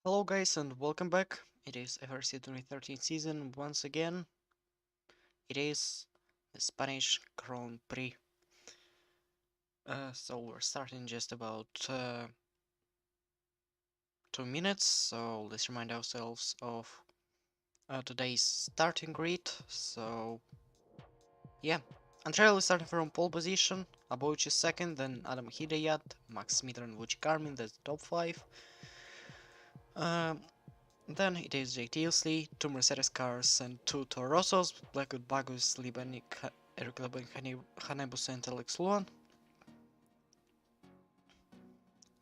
Hello guys and welcome back. It is FRC 2013 season once again. It is the Spanish Grand Prix. So we're starting in just about 2 minutes. So let's remind ourselves of today's starting grid. So yeah, Andrea is starting from pole position. Aboic is second, then Adam Hidayat, Max Smither and Vucci Carmin. That's the top five. Um, Then it is Jake Tilsley, two Mercedes cars and two Toro Rossos, Blackwood Bagus, Libanik, Eric Laban, Hanebus and Alex Luan.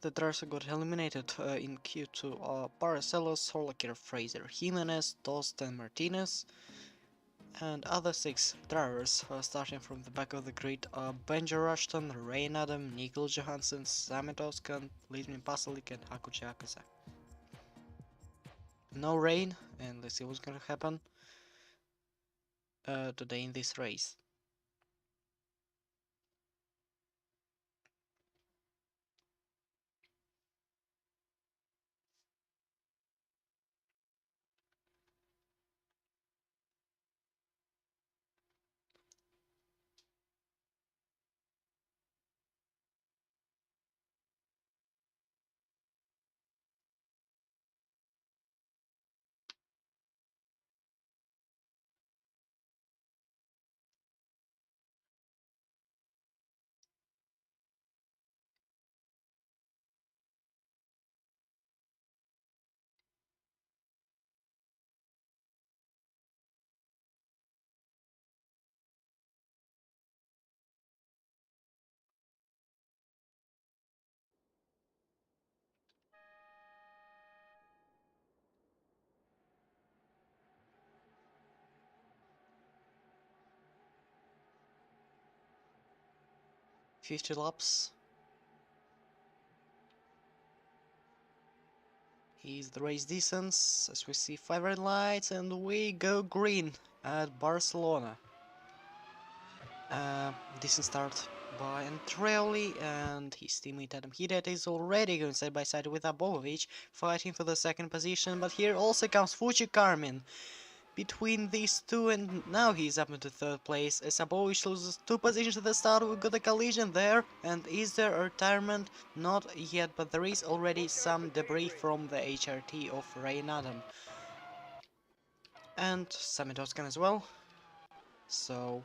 The drivers got eliminated in Q2 are Paracellos, Horlaker, Fraser, Jimenez, Dost and Martinez. And other six drivers starting from the back of the grid are Benja Rushton, Rain Adam, Nigel Johansson, Samet Oskan, Lidmin Pasalik and Hakuchi Akaza. No rain, and let's see what's gonna happen today in this race. 50 laps. Here's the race distance, as we see 5 red lights and we go green at Barcelona. Decent start by Andreoli, and his teammate Adam Hidet is already going side by side with Abovic, fighting for the second position, but here also comes Fuji Carmin between these two, and now he's up into third place as Abovic loses 2 positions at the start. We got a collision there, and is there a retirement? Not yet, but there is already some debris from the HRT of Rain Adam and Samitoskan as well. So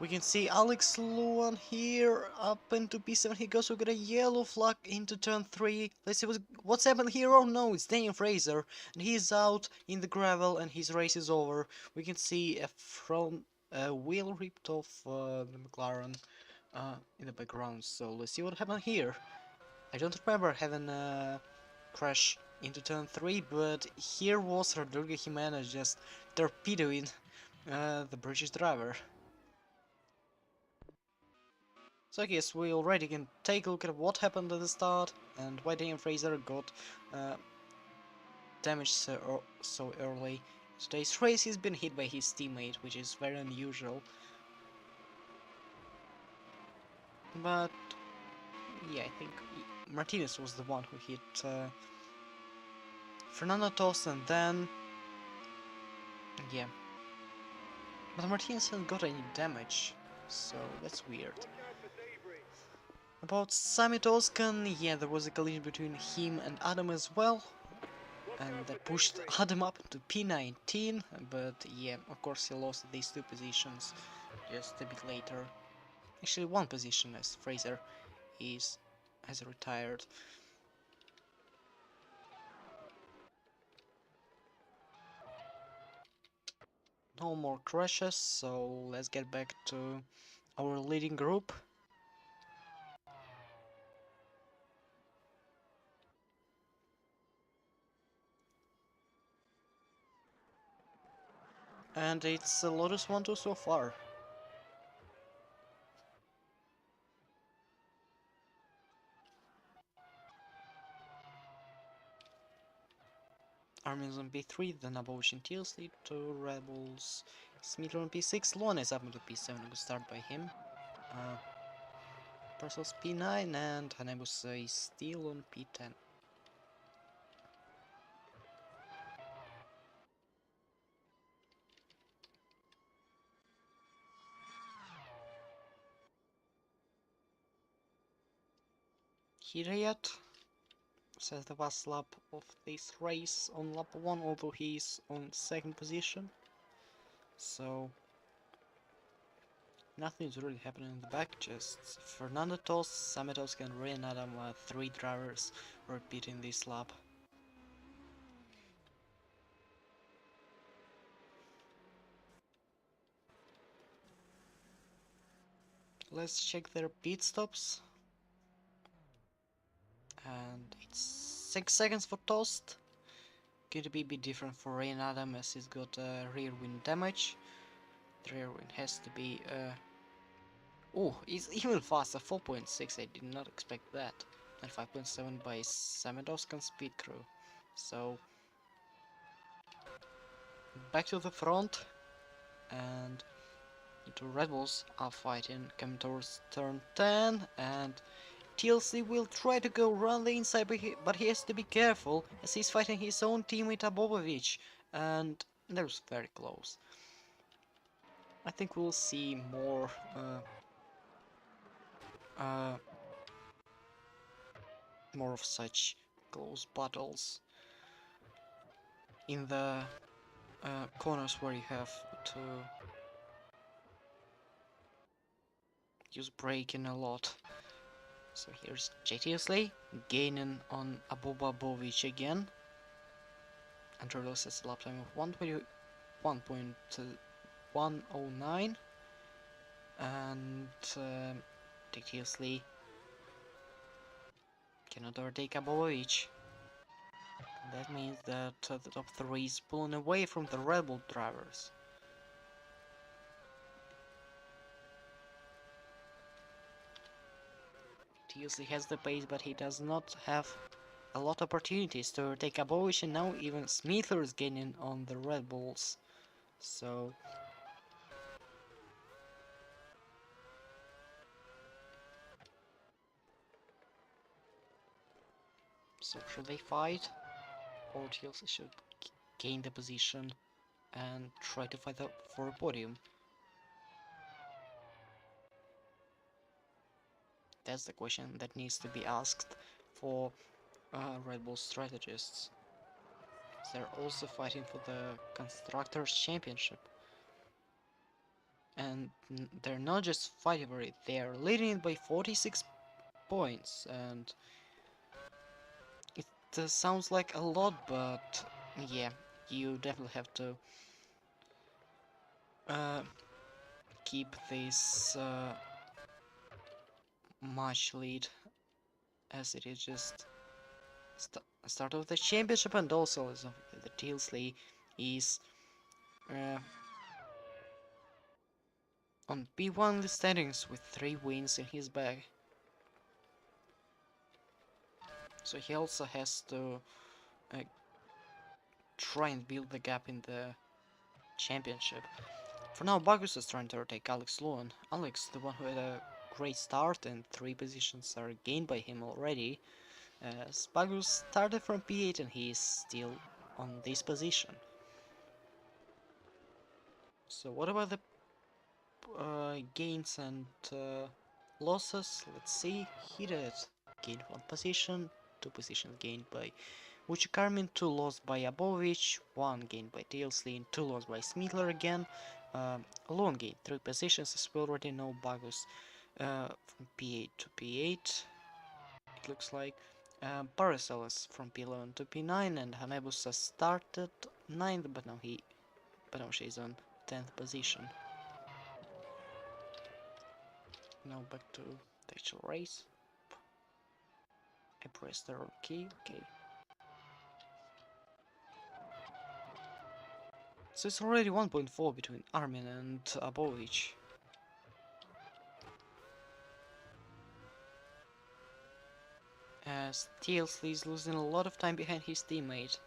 we can see Alex Luan here up into P7. He goes, we got a yellow flag into turn 3. Let's see what's happened here. Oh no, it's Daniel Fraser, and he's out in the gravel and his race is over. We can see a front wheel ripped off the McLaren in the background. So let's see what happened here. I don't remember having a crash into turn 3, but here was Rodrigo Jimenez just torpedoing the British driver. So I guess we already can take a look at what happened at the start and why Daniel Fraser got damaged so early. Today's race he's been hit by his teammate, which is very unusual. But yeah, I think Martinez was the one who hit Fernando Tost, and then yeah. But Martinez hasn't got any damage, so that's weird. About Samit Oskan, yeah, there was a collision between him and Adam as well, and that pushed Adam up to P19, but yeah, of course he lost these 2 positions just a bit later. Actually 1 position, as Fraser has retired. No more crashes, so let's get back to our leading group. And it's a Lotus 1-2 so far. Armin's on P3, then Abovic and TLC, 2 Rebels, Smith on P6, Luan is up into P7, good start by him. Parcel's P9 and Hanebusa is still on P10. here yet, says the last lap of this race on lap 1, although he's on 2nd position. So nothing's really happening in the back, just Fernando Tost, Sametos and Ryan Adam, 3 drivers repeating this lap. Let's check their pit stops. And it's 6 seconds for Toast. Going to be a bit different for Ryan Adam as he's got rear wing damage. The rear wing has to be oh, it's even faster, 4.6, I did not expect that. And 5.7 by Samedovskan speed crew. So back to the front, and the two Red Bulls are fighting, coming towards turn 10, and TLC will try to go around the inside, but he has to be careful as he's fighting his own teammate Abobovic, and that was very close. I think we'll see more more of such close battles in the corners where you have to use braking a lot. So here's JTSLey gaining on Abobovic again. Andrew says a lap time of 1:21.109, and JTSLey cannot overtake Abobovic. That means that the top 3 is pulling away from the Red Bull drivers. TLC has the pace, but he does not have a lot of opportunities to overtake Abovic, and now even Smither is gaining on the Red Bulls. So should they fight, or TLC should gain the position and try to fight for a podium? That's the question that needs to be asked for Red Bull strategists. They're also fighting for the Constructors' Championship. And they're not just fighting for it, they are leading it by 46 points. And it sounds like a lot, but yeah, you definitely have to keep this much lead, as it is just start of the championship, and also as the Tilsley is on P1 in the standings with 3 wins in his bag. So he also has to try and build the gap in the championship. For now, Bagus is trying to overtake Alex Luan. Alex, the one who had a great start, and 3 positions are gained by him already, as Bagus started from P8 and he is still on this position. So what about the gains and losses? Let's see. He did gain 1 position, 2 positions gained by Vucicarmin, 2 lost by Abovic, 1 gained by Tailsley, and 2 lost by Smitler again. Luan gained 3 positions, as we already know. Bagus from P8 to P8, it looks like. Paracelsus from P11 to P9, and Hanebusa started 9th, but now she's on 10th position. Now back to the actual race. I pressed the wrong key, okay. So it's already 1.4 between Armin and Abovic. As TLC is losing a lot of time behind his teammate.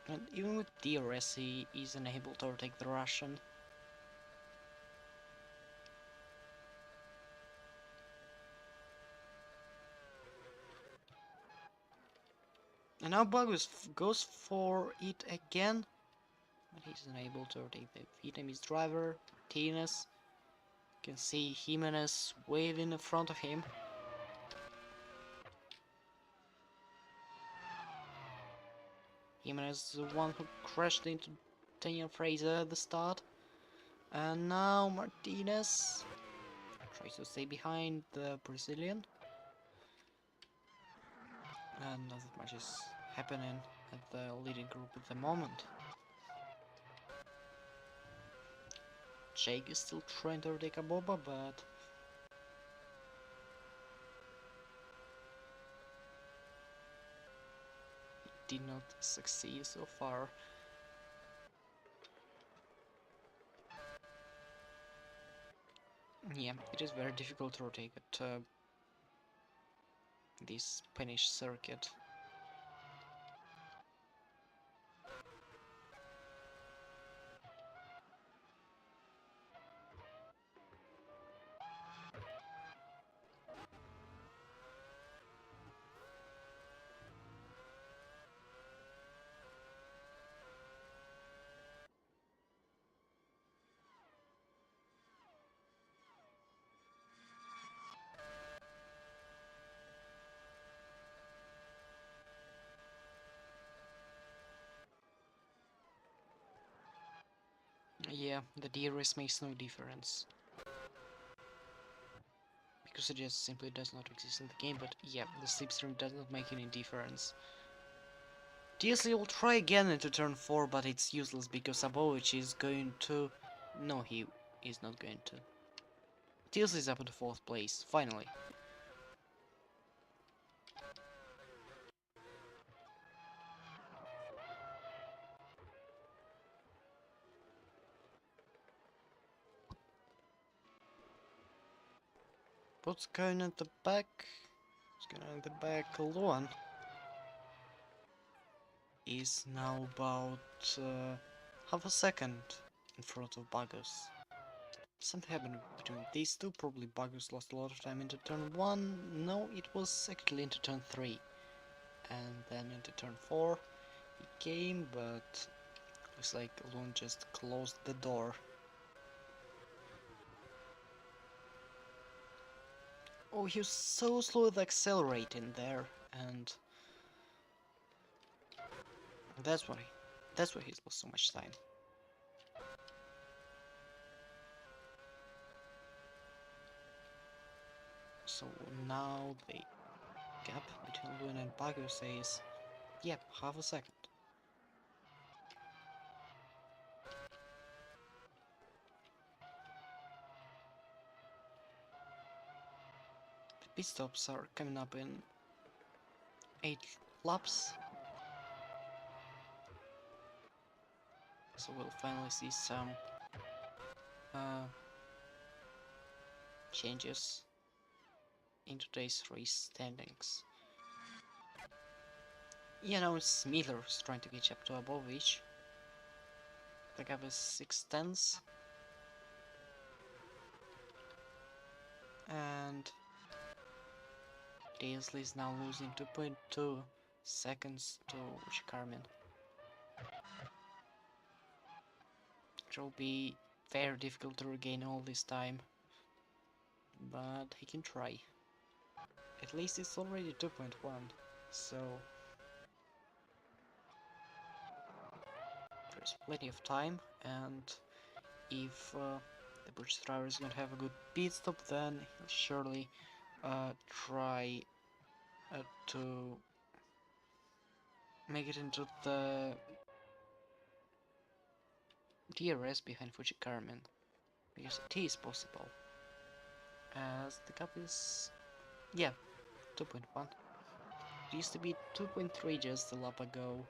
And even with DRS he is unable to overtake the Russian. And now Bagus goes for it again, but he's unable to overtake the Vietnamese driver, Martinez. You can see Jimenez waving in front of him. Jimenez is the one who crashed into Daniel Fraser at the start. And now Martinez tries to stay behind the Brazilian. And not that much is happening at the leading group at the moment. Jake is still trying to overtake Aboba, but he did not succeed so far. Yeah, it is very difficult to overtake at this Spanish circuit. Yeah, the DRS makes no difference. Because it just simply does not exist in the game, but yeah, the slipstream does not make any difference. TSL will try again into turn 4, but it's useless because Abovic is going to... No, he is not going to. TSL is up in the 4th place, finally. What's going at the back? What's going on at the back? Luan is now about half a second in front of Bagus. Something happened between these two. Probably Bagus lost a lot of time into turn 1. No, it was actually into turn 3. And then into turn 4 he came, but looks like Luan just closed the door. Oh, he was so slow with accelerating there, and that's why he's lost so much time. So now the gap between Luan and Bagus is, yep, half a second. The pit stops are coming up in 8 laps. So we'll finally see some changes in today's race standings. Yeah, now it's Miller who's trying to catch up to Abovic. The gap is 6 tenths. And Daisley is now losing 2.2 seconds to Carmen. It will be very difficult to regain all this time, but he can try. At least it's already 2.1, so there's plenty of time, and if the British driver is going to have a good pit stop, then he'll surely try to make it into the DRS behind Carmen, because it is possible. As the gap is, yeah, 2.1. It used to be 2.3 just a lap ago,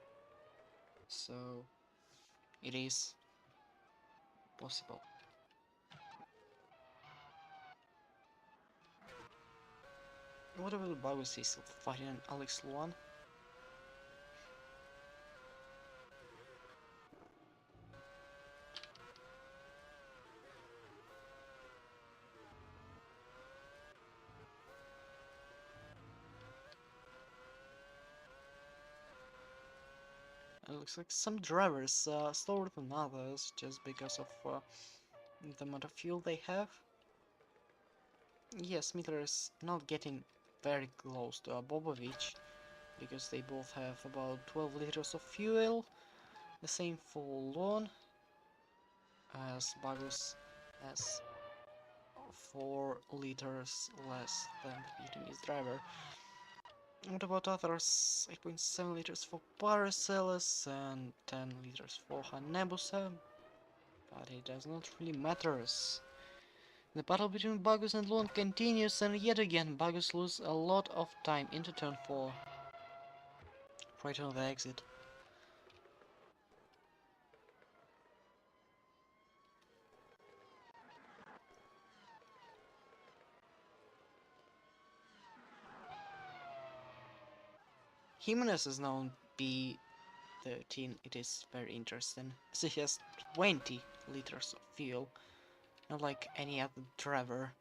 so it is possible. What about the Bagus is fighting Alex Luan? It looks like some drivers are slower than others just because of the amount of fuel they have. Yes, Miller is not getting very close to Abobovich, because they both have about 12 liters of fuel. The same for Lon, as Bagus has 4 liters less than the Vietnamese driver. What about others? 8.7 liters for Paracelsus and 10 liters for Hanebusa, but it does not really matter. The battle between Bagus and Lon continues, and yet again Bagus loses a lot of time into turn 4, right on the exit. Jimenez is now on B13. It is very interesting, as he has 20 liters of fuel, not like any other driver.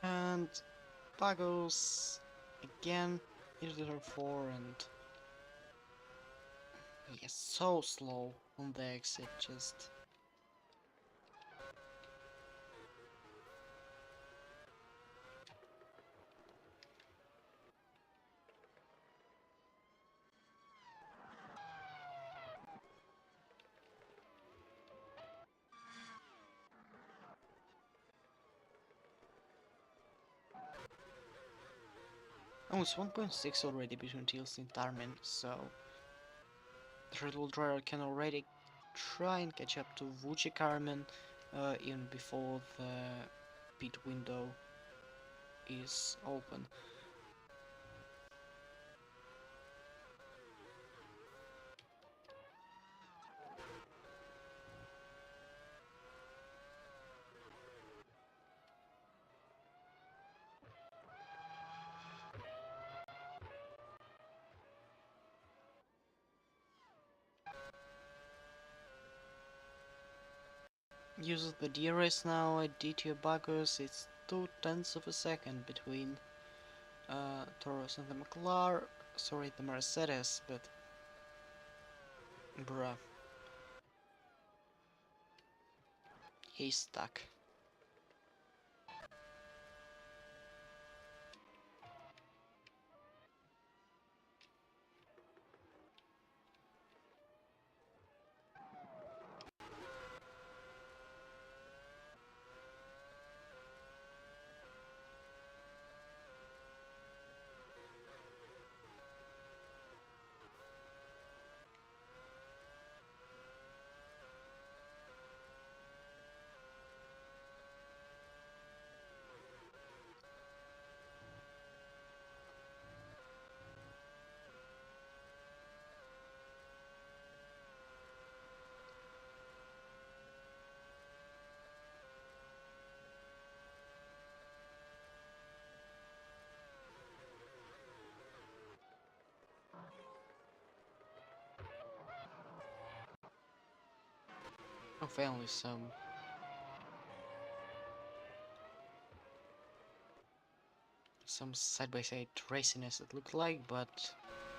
And Bagus again into turn 4, and he is so slow on the exit, just... Oh, it's 1.6 already between Teals and Tarmin, so the Red Bull driver can already try and catch up to Vucci Carmen even before the pit window is open. Uses the DRS now at DTO Bagus. It's 0.2 of a second between Taurus and the McLaren. Sorry, the Mercedes, but bruh, he's stuck. Oh, finally some side-by-side raciness it looked like, but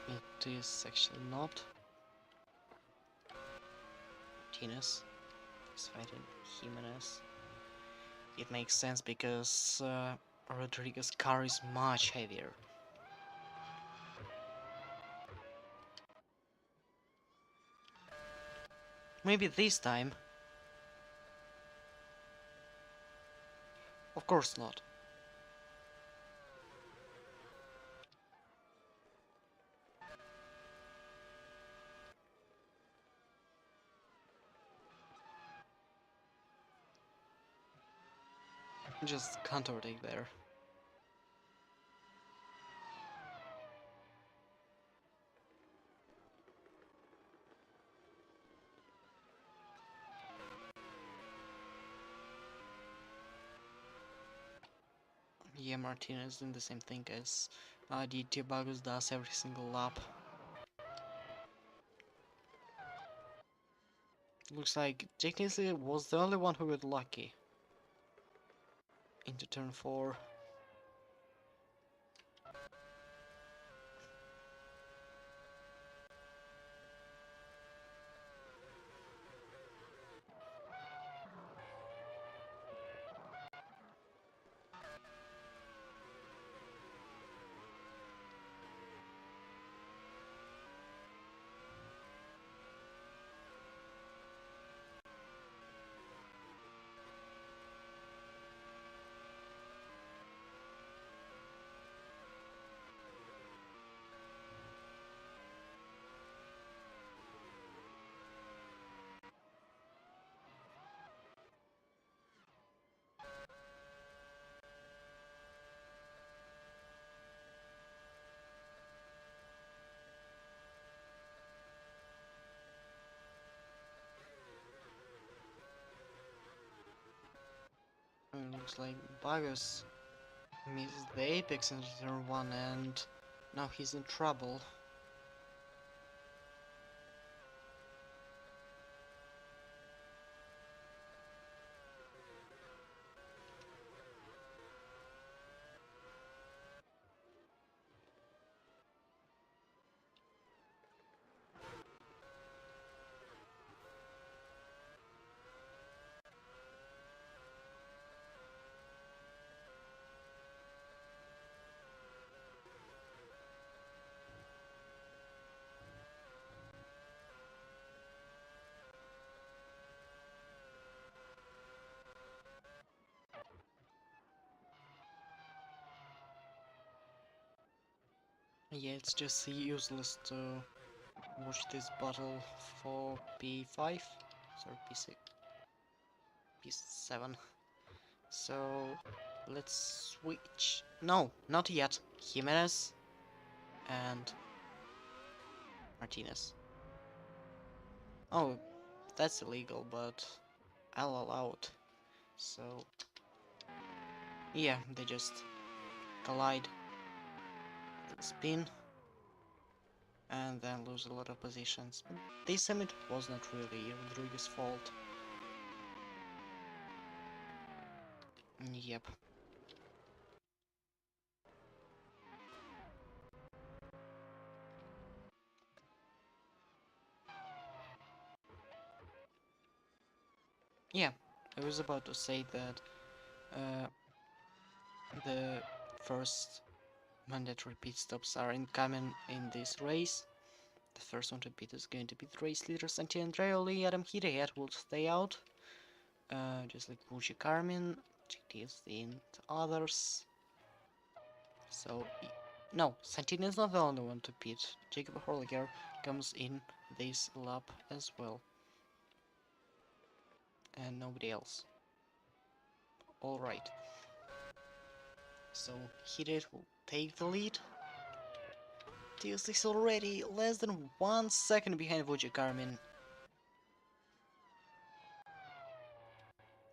it is actually not. Martinez is fighting Jimenez. It makes sense because Rodriguez's car is much heavier. Maybe this time. Of course not. Just counter take there. Yeah, Martinez doing the same thing as the Tiabagus does every single lap. Looks like technically was the only one who got lucky into turn 4. Looks like Bagus missed the apex in turn 1 and now he's in trouble. Yeah, it's just useless to watch this battle for P5, sorry, P6, P7. So let's switch. No, not yet. Jimenez and Martinez. Oh, that's illegal, but I'll allow it. So yeah, they just collide, spin, and then lose a lot of positions. But this time it was not really Rodriguez's fault. Yep. Yeah, I was about to say that uh, the first mandatory pit stops are incoming in this race. The first one to pit is going to be the race leader Santi Andreoli. Adam Hideout will stay out, just like Vuji Carmin, GTS and others. So, no, Santini is not the only one to pit. Jacob Horliger comes in this lap as well. And nobody else. Alright. So, Hideout will take the lead. TS6 already less than 1 second behind Vuji Carmin.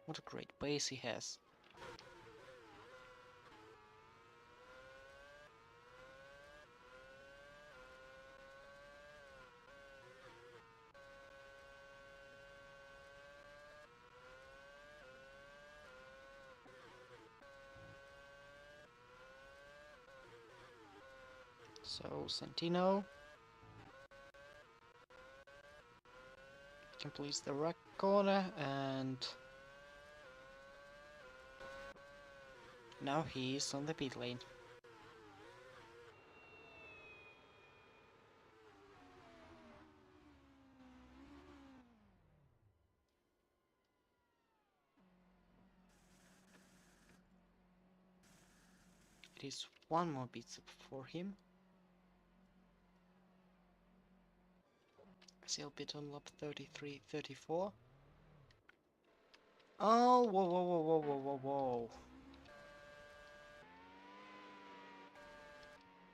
What a great pace he has. So Santino completes the rock corner and now he's on the pit lane. It is one more pit stop for him. Sail pit on lap 33, 34. Oh, whoa, whoa, whoa, whoa, whoa, whoa, whoa.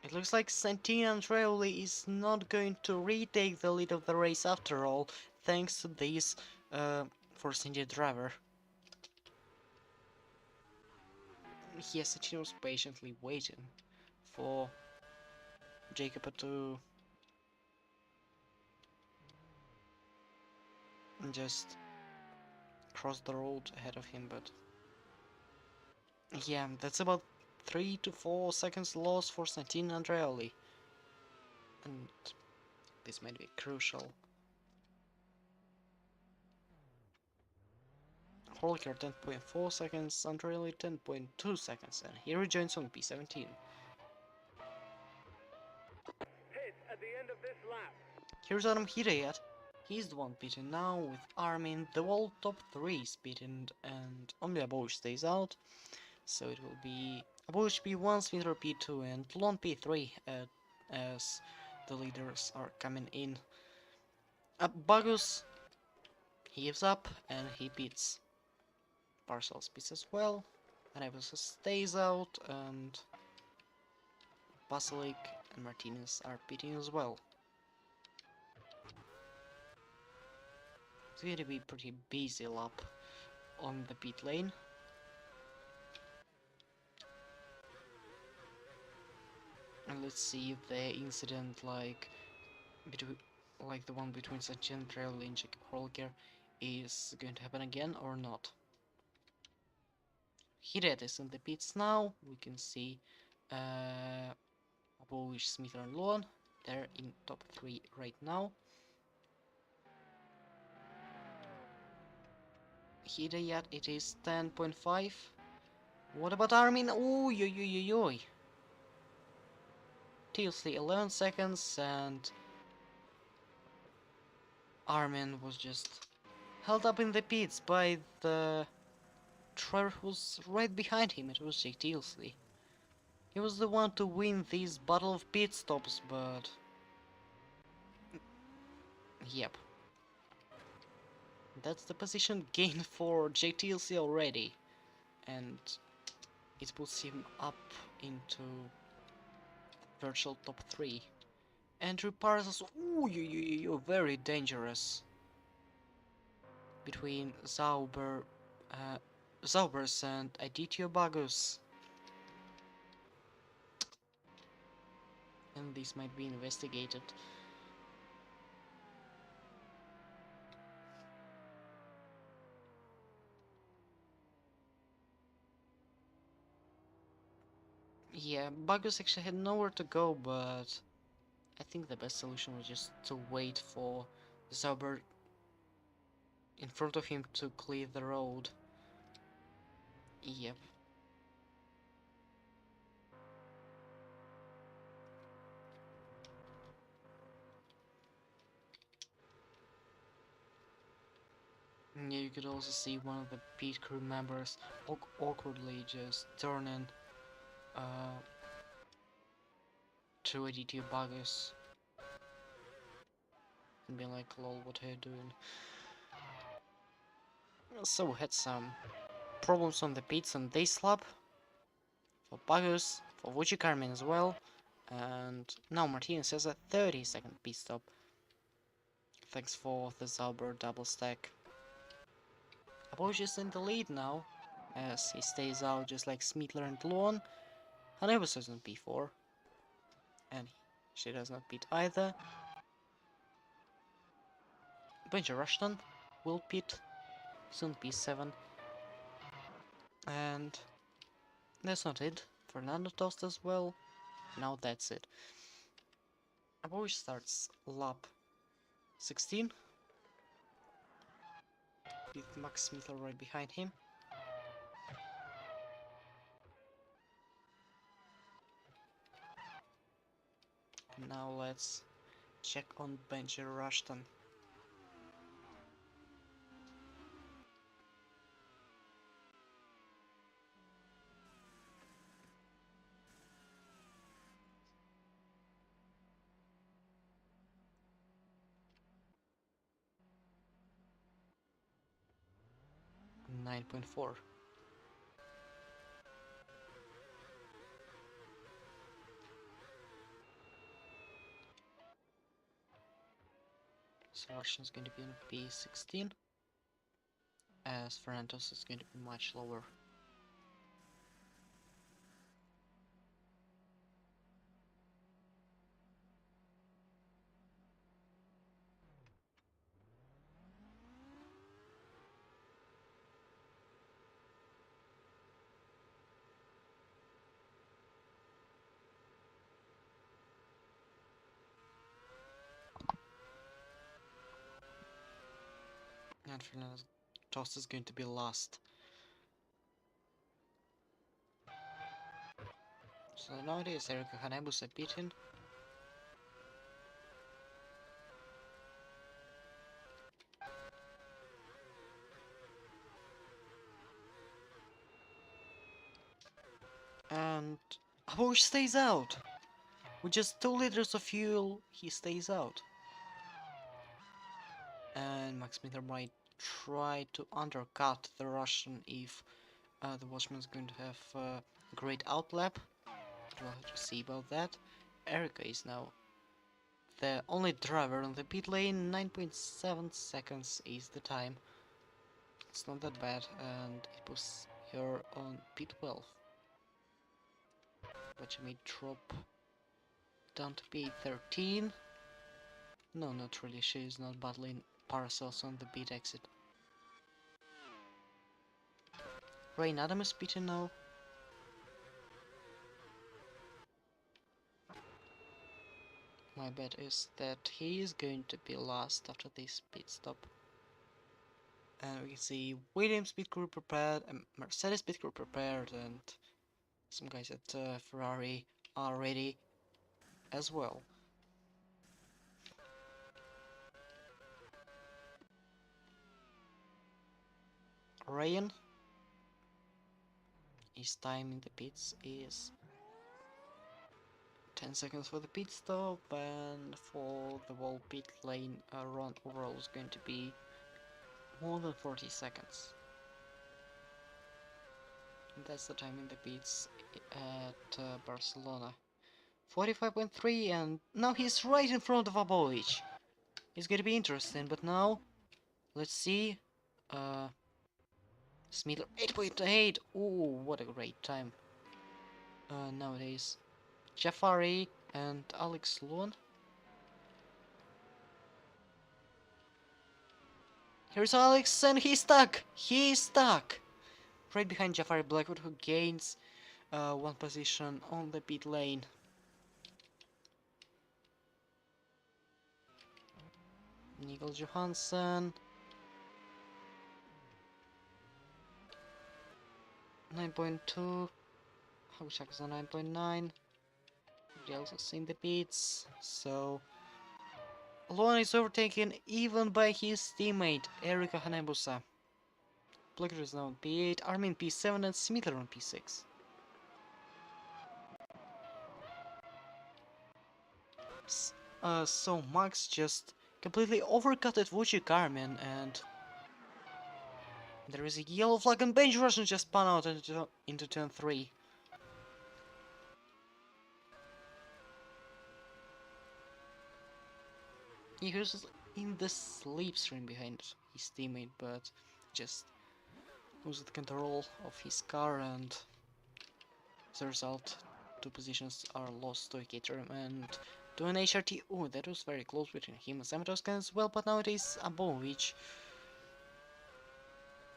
It looks like Santino Andreoli is not going to retake the lead of the race after all, thanks to this Force India driver. Yes, Santino was patiently waiting for Jacob to just cross the road ahead of him, but yeah, that's about 3 to 4 seconds loss for Santino Andreoli, and this might be crucial. Holker 10.4 seconds, Andreoli 10.2 seconds, and he rejoins on P17. At the end of this lap. Here's Adam Hidayat. He's the one beaten now, with Armin, the whole top 3 is beaten, and only Abosh stays out. So it will be Abosh P1, Smithra P2, and Lon P3 as the leaders are coming in. Bagus, he gives up and he beats. Parcels beats as well, and Evans stays out, and Pasalik and Martinez are beating as well. It's going to be pretty busy lap on the pit lane. And let's see if the incident like the one between Sachin Trail and Jacob Holger is going to happen again or not. Hidet is in the pits now. We can see Abovic, Smith and Luan. They're in top 3 right now. Hidayat, it is 10.5. What about Armin? Ooh, yo yo yo yo. TLC 11 seconds, and Armin was just held up in the pits by the driver who was right behind him. It was Jake TLC. He was the one to win this battle of pit stops, but yep. That's the position gained for JTLC already, and it puts him up into virtual top 3. Andrew Parsons, ooh, you very dangerous. Between Zaubers and Aditya Bagus. And this might be investigated. Yeah, Bagus actually had nowhere to go, but I think the best solution was just to wait for Zauber in front of him to clear the road. Yep. Yeah, you could also see one of the pit crew members awkwardly just turning to Aditya Bagus and being like, lol, what are you doing? So we had some problems on the pits on this lap for Bagus, for Vujikarmin as well, and now Martinez has a 30-second pit stop. Thanks for the Zauber double stack. Abosh is in the lead now, as he stays out just like Smeetler and Luan. Hanebus is on P4, and she does not beat either. Benji Rushton will pit, soon P7. And that's not it. Fernando Tost as well. Now that's it. Abosh starts lap 16 with Max Smeetler right behind him. Now let's check on Benji Rushton. .4. Russian is going to be on P16, as Fernando's is going to be much lower. And Fernando's toss is going to be last. So nowadays Erika Hanebusa beaten. And Abovic stays out. With just 2 liters of fuel, he stays out. And Max Mitter might try to undercut the Russian if the Watchman's going to have a great outlap. We'll have to see about that. Erika is now the only driver on the pit lane. 9.7 seconds is the time. It's not that bad, and it puts her on P12. But she may drop down to P13. No, not really. She is not battling Paracels on the pit exit. Rain Adam is beaten now. My bet is that he is going to be last after this pit stop. And we can see Williams pit crew prepared, Mercedes pit crew prepared, and some guys at Ferrari are ready as well. Ryan, his time in the pits is 10 seconds for the pit stop, and for the whole pit lane run overall is going to be more than 40 seconds. And that's the time in the pits at Barcelona. 45.3, and now he's right in front of Abovic. It's gonna be interesting, but now let's see. Smith 8.8. Ooh, what a great time. Nowadays, Jafari and Alex Luan. Here's Alex, and he's stuck. He's stuck. Right behind Jafari Blackwood, who gains one position on the pit lane. Nigel Johansson. 9.2. Hauchak is on 9.9. We also seen the pits, so Luan is overtaken even by his teammate Erika Hanebusa. Blackwood is now on P8, Armin P7, and Smither on P6. So Max just completely overcutted Vucci Carmen, and there is a yellow flag, and Benji Russian just spun out into turn 3. He was in the slipstream behind his teammate, but just loses the control of his car, and as a result, 2 positions are lost to a Caterham and to an HRT. Oh, that was very close between him and Samatoskan as well, but now it is Abovic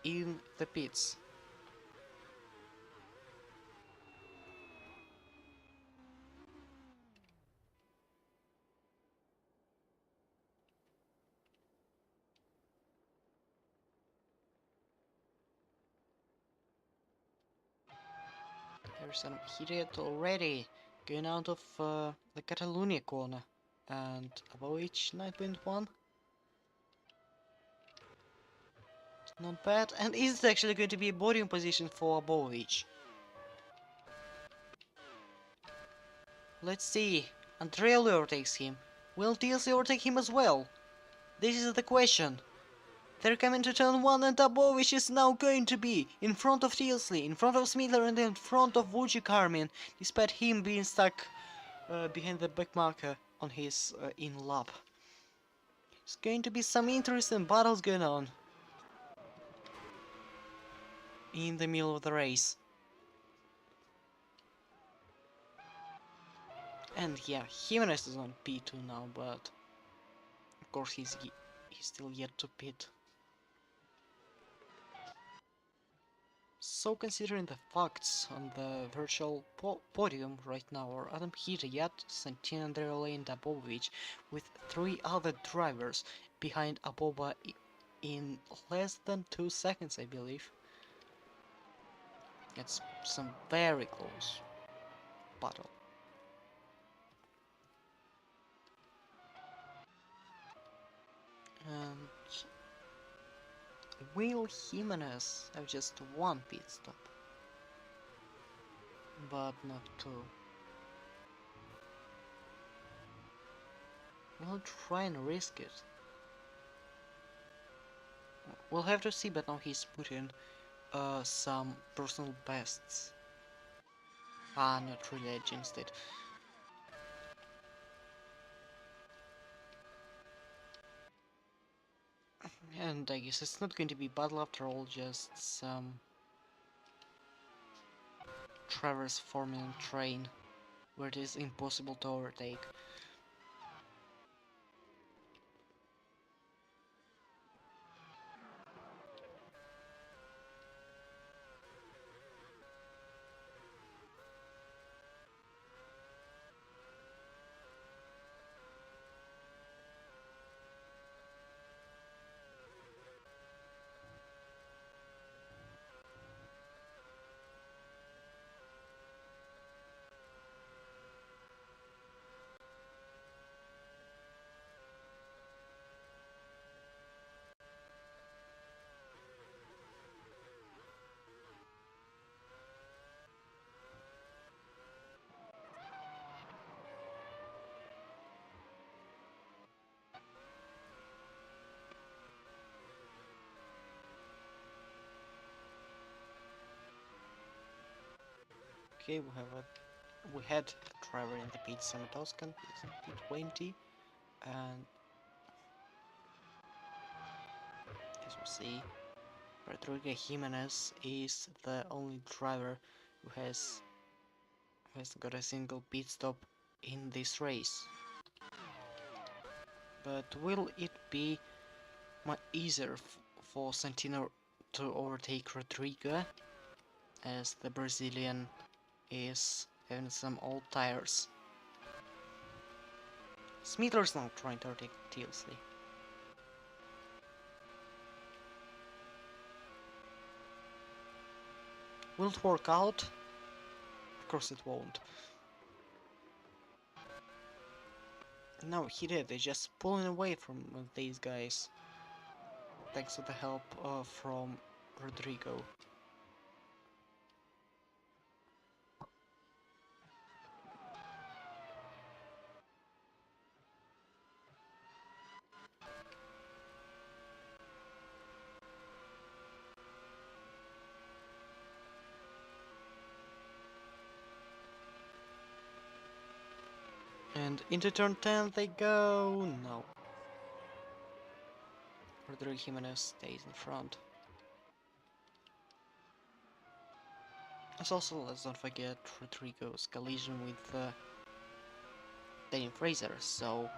in the pits. There's some Hiriot already going out of the Catalonia corner, and Abovic 9.1. Not bad, and is it actually going to be a podium position for Abovic? Let's see. Andreoli overtakes him. Will TLC overtake him as well? This is the question. They're coming to turn 1, and Abovic is now going to be in front of TLC, in front of Smither, and in front of Vucci Carmen, despite him being stuck behind the back marker on his in lap. There's going to be some interesting battles going on in the middle of the race. And yeah, Jimenez is on P2 now, but of course he's still yet to pit. So considering the facts on the virtual podium right now are Adam Hitayat, Santin Andreoli and Abovic, with 3 other drivers behind Aboba in less than 2 seconds, I believe. It's some very close battle. And will Jimenez have just 1 pit stop? But not 2. We'll try and risk it. We'll have to see, but now he's putting some personal bests. Ah, not really, I jinxed it. And I guess it's not going to be battle after all, just some traverse forming train where it is impossible to overtake. Okay, we had a driver in the pit, Samatoskan, he's in P20, and as we see, Rodrigo Jimenez is the only driver who has got a single pit stop in this race. But will it be much easier for Santino to overtake Rodrigo, as the Brazilian is having some old tires? Smithers now trying to overtake Tilsley. Will it work out? Of course it won't. No, he did. They're just pulling away from these guys, thanks to the help from Rodrigo. And into turn 10 they go. No. Rodrigo Jimenez stays in front. As also, let's not forget Rodrigo's collision with Daniel Fraser, so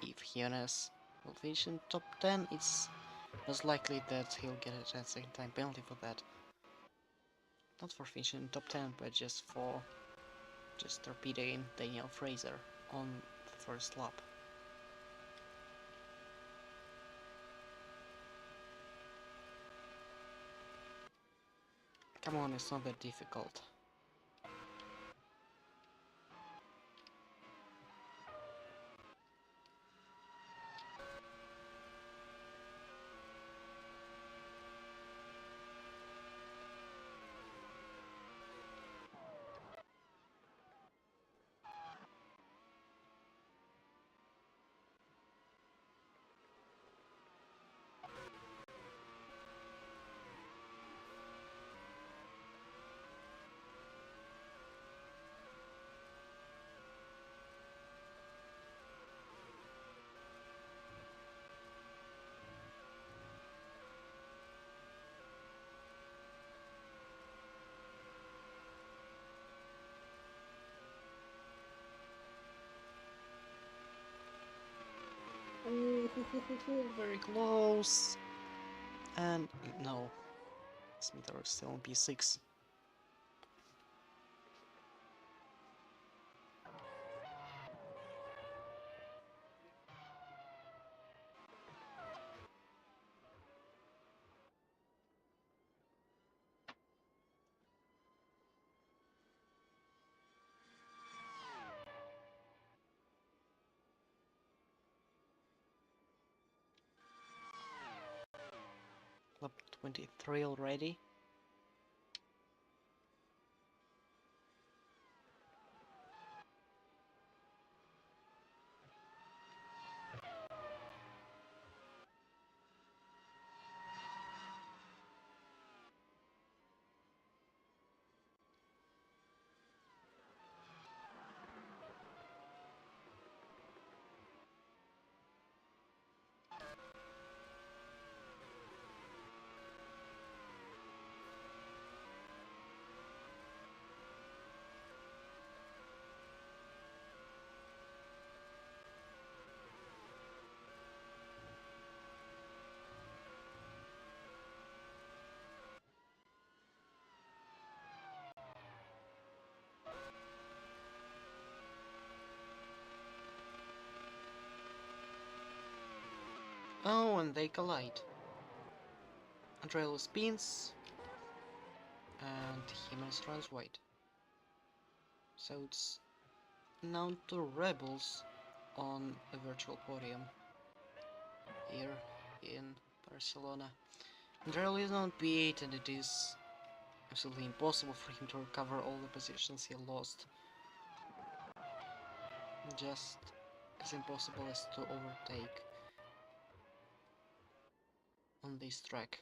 if Jimenez will finish in top 10, it's most likely that he'll get a 10-second time penalty for that. Not for finishing in top 10, but just for torpedoing Daniel Fraser on the first lap. Come on, it's not that difficult. Very close. And no, Smithers is still on P6. Lap 23 already. Oh, and they collide. Andrello spins, and Jimenez runs wide. So it's now two rebels on a virtual podium here in Barcelona. Andrello is on P8, and it is absolutely impossible for him to recover all the positions he lost. Just as impossible as to overtake on this track.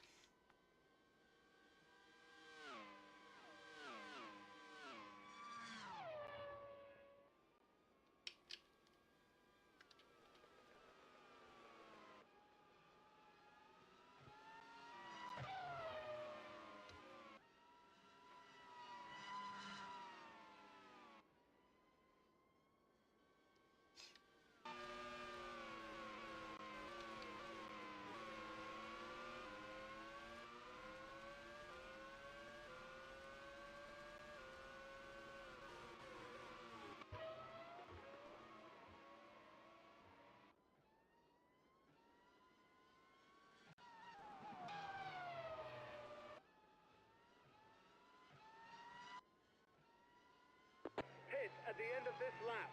Hit at the end of this lap.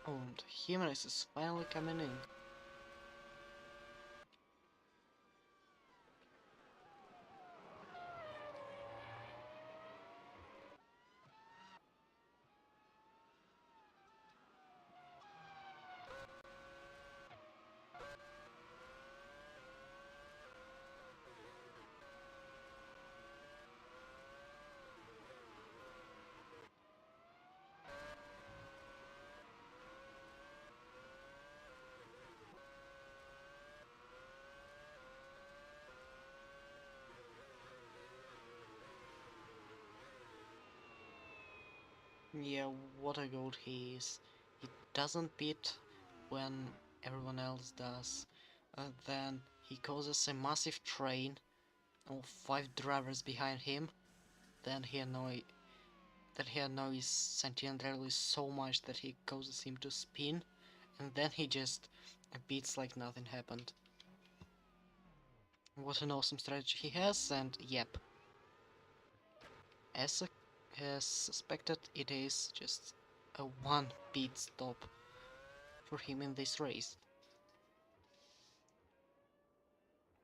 Oh, and Jimenez is finally coming in. Yeah, what a goat he is. He doesn't pit when everyone else does. Then he causes a massive train of 5 drivers behind him. Then he annoys Santiandrelli so much that he causes him to spin, and then he just beats like nothing happened. What an awesome strategy he has, and yep, as suspected, it is just a one pit stop for him in this race.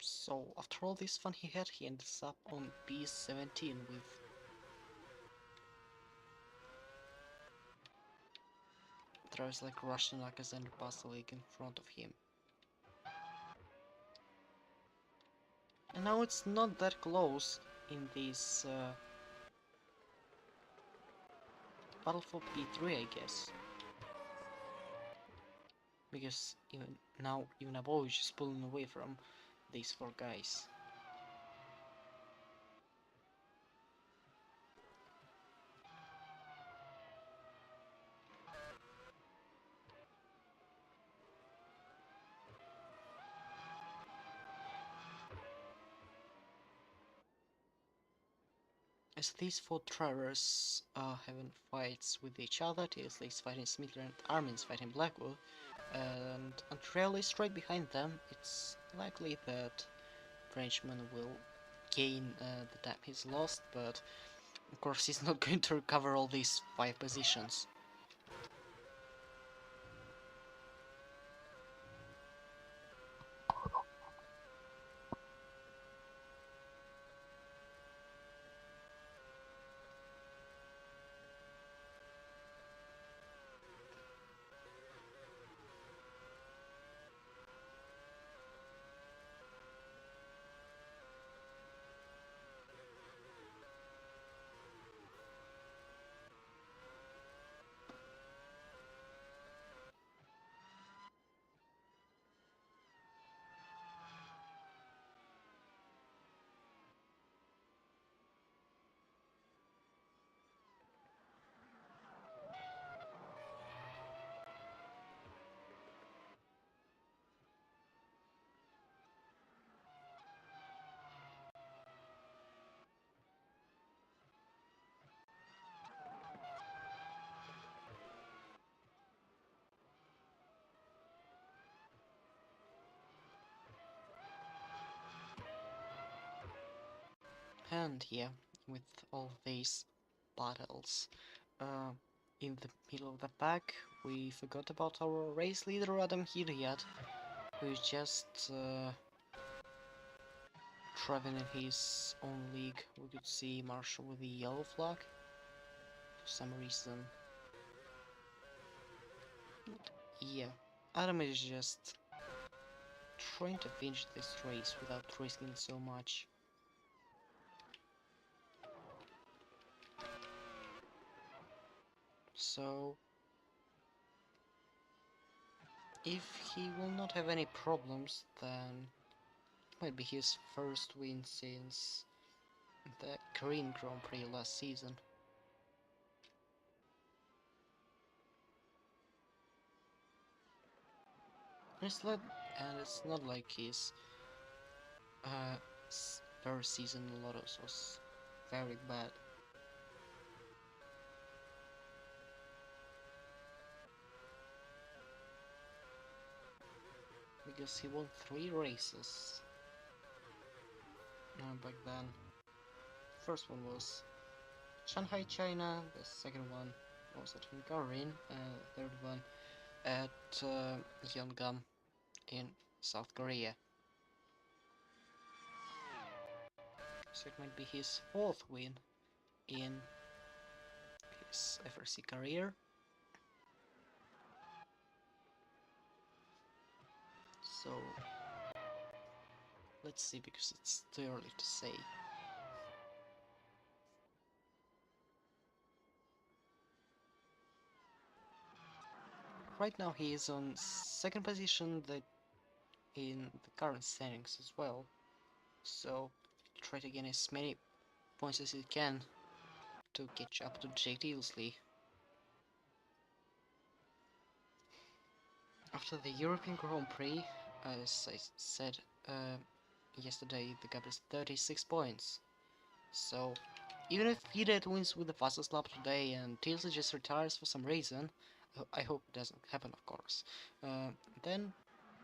So after all this fun he had, he ends up on P17 with drivers like Russian and Pasalik in front of him. And now it's not that close in this battle for P3, I guess. Because even Abovich is pulling away from these 4 guys. As these four drivers are having fights with each other, TSL is fighting Smitler and Armin's fighting Blackwood, and Andrelli is right behind them. It's likely that Frenchman will gain the time he's lost, but of course he's not going to recover all these 5 positions. And yeah, with all these battles in the middle of the pack, we forgot about our race leader Adam Hiryat, who's just driving in his own league. We could see Marshall with the yellow flag for some reason. Yeah, Adam is just trying to finish this race without risking so much. So, if he will not have any problems, then it might be his first win since the Korean Grand Prix last season. And it's not like his first season in Lotus was very bad. Because he won 3 races back then. First one was Shanghai, China. The second one was at Hungaroring. The third one at Yeongam in South Korea. So it might be his 4th win in his FRC career. So let's see, because it's too early to say. Right now he is on 2nd position in the current standings as well. So try to gain as many points as he can to catch up to Jake Easley. After the European Grand Prix, as I said yesterday, the gap is 36 points. So even if Hidet wins with the fastest lap today and Tilsley just retires for some reason, I hope it doesn't happen, of course, then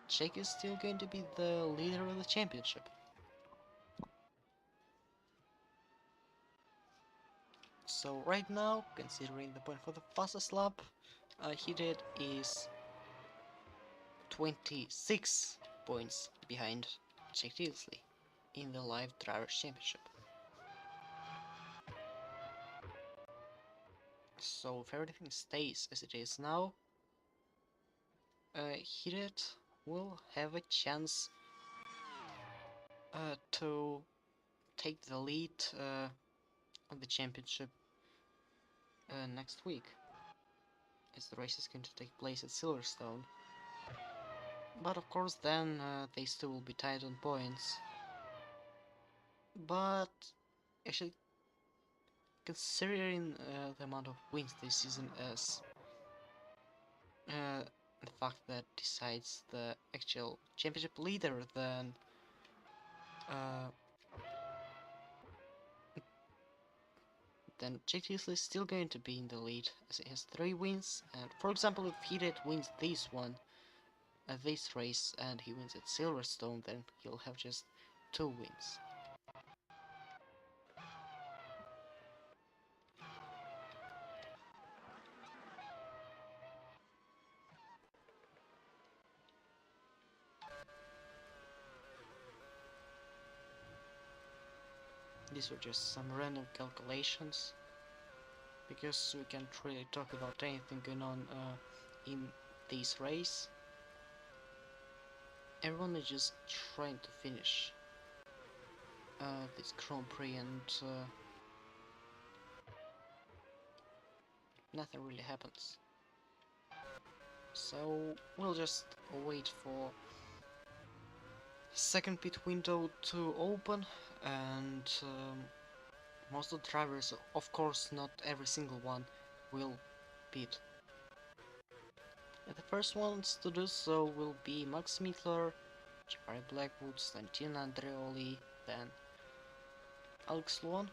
Jake is still going to be the leader of the championship. So right now, considering the point for the fastest lap, Hidet is 26 points behind Jake Tilsley in the Live Drivers Championship. So if everything stays as it is now, Hidet will have a chance to take the lead of the championship next week, as the race is going to take place at Silverstone. But of course then they still will be tied on points. But actually, considering the amount of wins this season as the fact that decides the actual championship leader, then then JTS is still going to be in the lead as it has 3 wins. And for example, if Heated wins this one, this race, and he wins at Silverstone, then he'll have just 2 wins. These were just some random calculations, because we can't really talk about anything going on in this race. Everyone is just trying to finish this Grand Prix, and nothing really happens. So we'll just wait for second pit window to open, and most of the drivers, of course not every single one, will pit. And the first ones to do so will be Max Mittler, Jafari Blackwood, Santino Andreoli, then Alex Luan,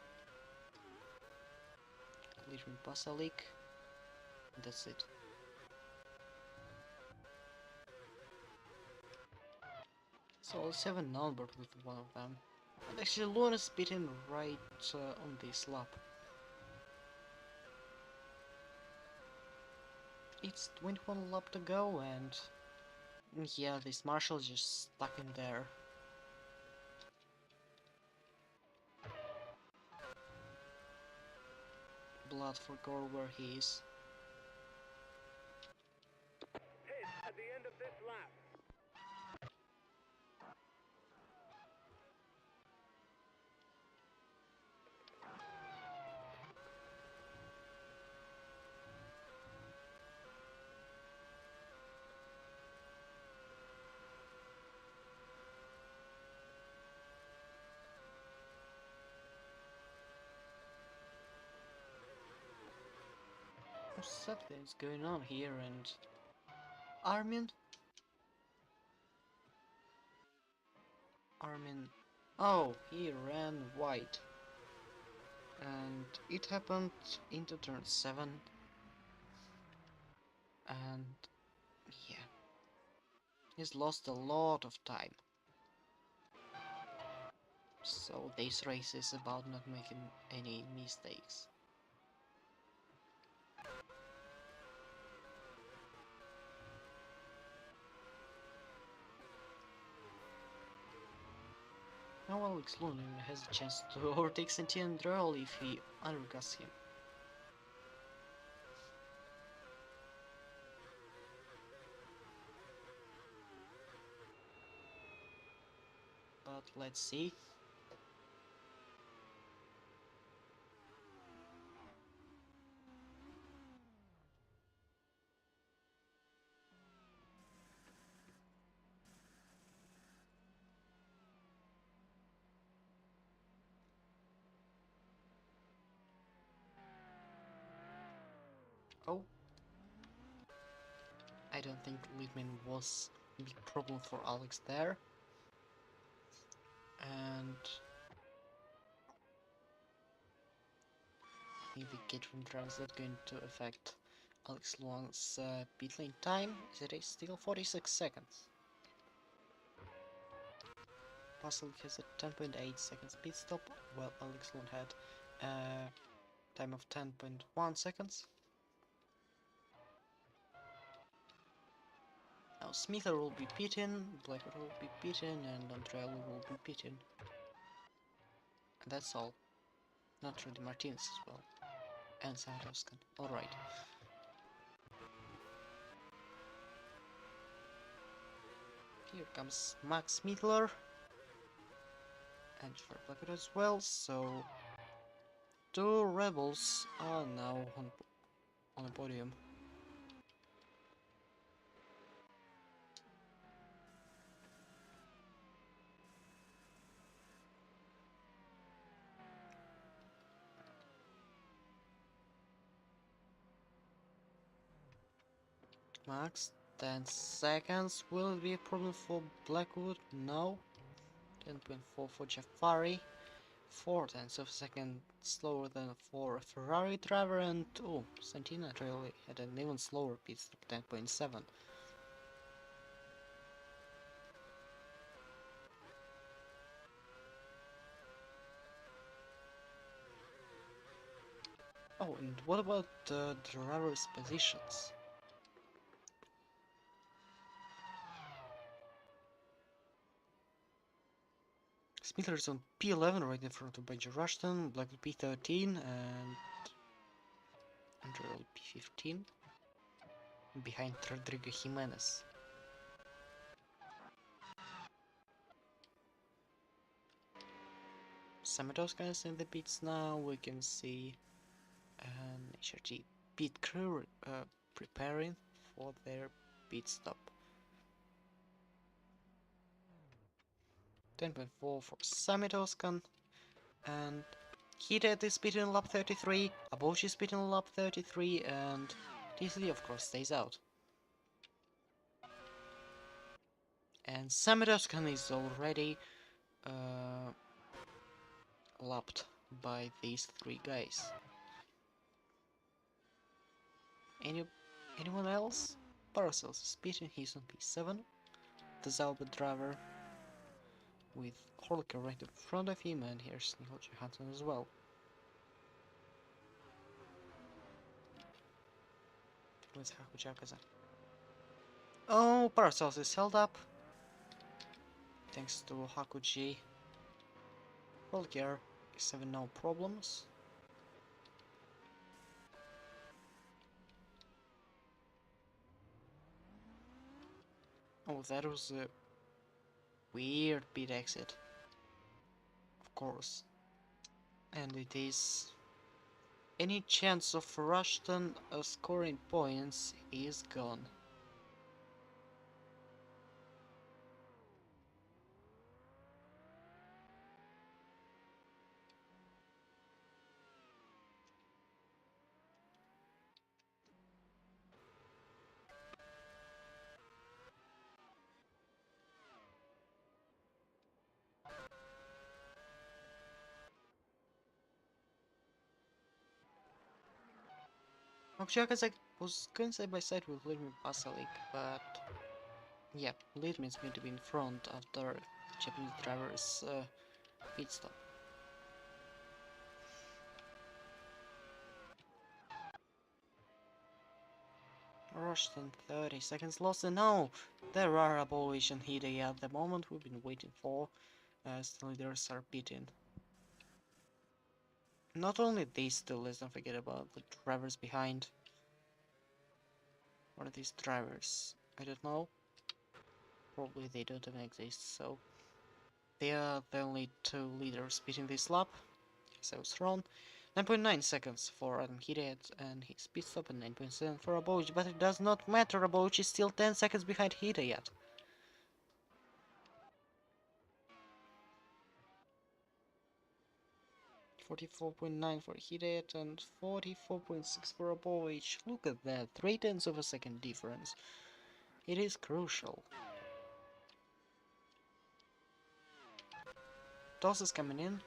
Litwin Pasalic, and that's it. So let's have a number with one of them. And actually Luan is beaten right on this lap. It's 21 lap to go, and yeah, this Marshall just stuck in there. Blood for Gore where he is. Pit at the end of this lap. Something's going on here, and Armin? Oh, he ran wide. And it happened into turn 7. And yeah, he's lost a lot of time. So this race is about not making any mistakes. Now Alex Lunan has a chance to overtake Santino Andreoli if he undercuts him. But let's see. Oh, I don't think Littman was a big problem for Alex there. And maybe Caterham Drive is not going to affect Alex Luan's pit lane time, as it is still 46 seconds. Pascal has a 10.8 seconds pit stop, while Alex Luan had a time of 10.1 seconds. Now Smither will be pitting, Blackwood will be pitting, and Andreoli will be pitting. And that's all. Not Rudy Martinez as well. And Santoskan. Alright. Here comes Max Mittler. And for Blackwood as well, so 2 rebels are now on the podium. Max, 10 seconds. Will it be a problem for Blackwood? No. 10.4 for Jafari. 4/10 of a second slower than for a Ferrari driver, and oh, Santina really had an even slower pit stop, 10.7. Oh, and what about the drivers' positions? Smithler is on P11 right in front of Benji Rushton, Black P13, and Andrew P15, behind Rodrigo Jimenez. Samatowska is in the pits now. We can see an HRT pit crew preparing for their pit stop. 10.4 for Samatowskan, and Hidet is pitting in lap 33, Abochi is pitting in lap 33, and TCD of course stays out. And Samatowskan is already lapped by these three guys. Anyone else? Paracels is pitting, he's on P7. The Zauber driver with Horlicker right in front of him, and here's Nicole Johansson as well. Oh, Paracels is held up thanks to Hakuji. Horlicker is having no problems. Oh, that was a weird pit exit. Of course. And it is... Any chance of Rushton scoring points is gone. Objiakas was going side by side with Lidmin Pasalik, but yeah, Lidmin's going to be in front after Japanese driver's pit stop. Rushton 30 seconds lost, and now there are Abolish and Hidei at the moment we've been waiting for as the leaders are pitting. Not only these two, let's not forget about the drivers behind. What are these drivers? I don't know. Probably they don't even exist, so they are the only two leaders pitting this lap. As I was wrong. 9.9 seconds for Adam Hidayat and his pit stop, and 9.7 for Aboich, but it does not matter, Aboich is still 10 seconds behind Hidayat. .9 for Hidayat and 44.6 for Aboich. Look at that, 0.3 of a second difference. It is crucial. Toss is coming in,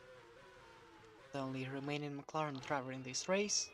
the only remaining McLaren driver in this race.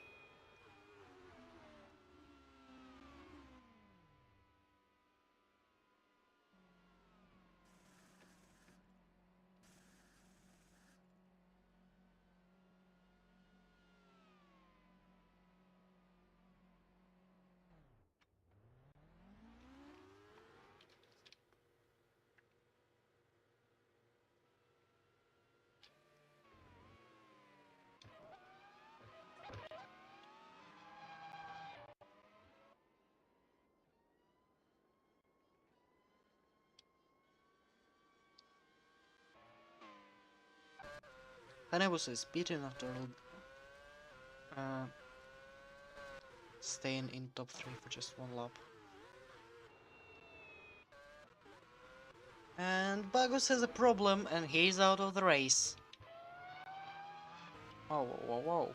Hanebus is beaten after staying in top 3 for just one lap. And Bagus has a problem and he's out of the race. Oh, whoa, whoa, whoa.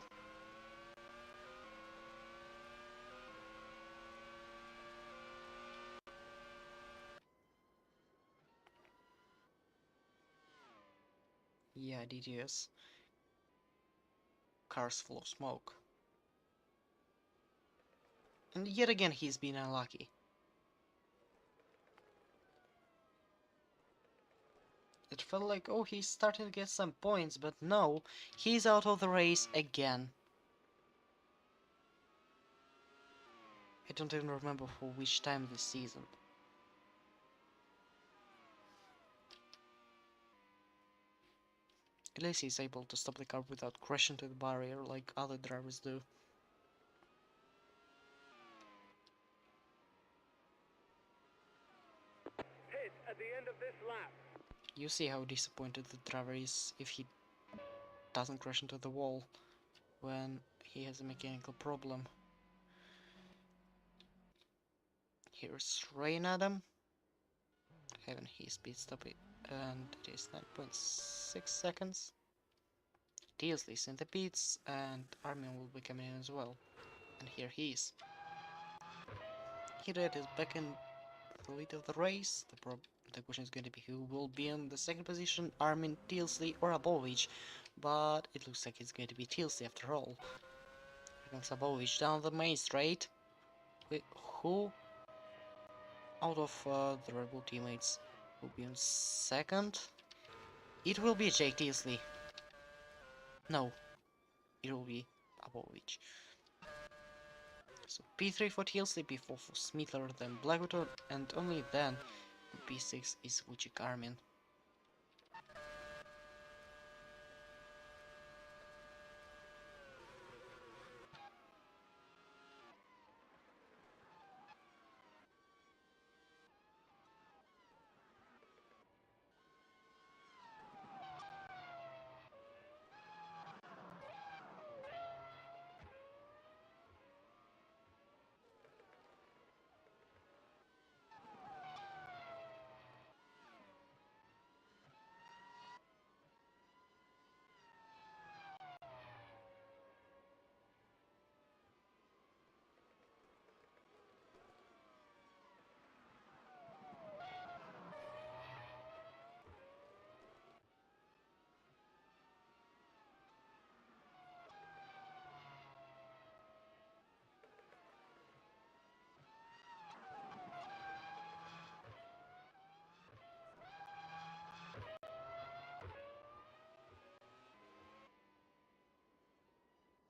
Yeah, DTS. car's full of smoke. And yet again he's been unlucky. It felt like, oh, he's starting to get some points, but no, he's out of the race again. I don't even remember for which time this season. At least he's able to stop the car without crashing to the barrier like other drivers do. Hit at the end of this lap. You see how disappointed the driver is if he doesn't crash into the wall when he has a mechanical problem. Here's Rain Adam having his pit stop, and it is 9.6 seconds. Tealsley's in the pits, and Armin will be coming in as well. And here he is. Hidred is back in the lead of the race. The question is going to be who will be in the second position, Armin, Tealsley or Abovich, but it looks like it's going to be Tealsley after all. Here comes Abovich down the main straight. Wait, who out of the Red Bull teammates will be in second? It will be Jake Tealsley. No, it will be Abovich. So P3 for Tealsley, P4 for Smitler, then Blackwater, and only then P6 is Wujcik Armin.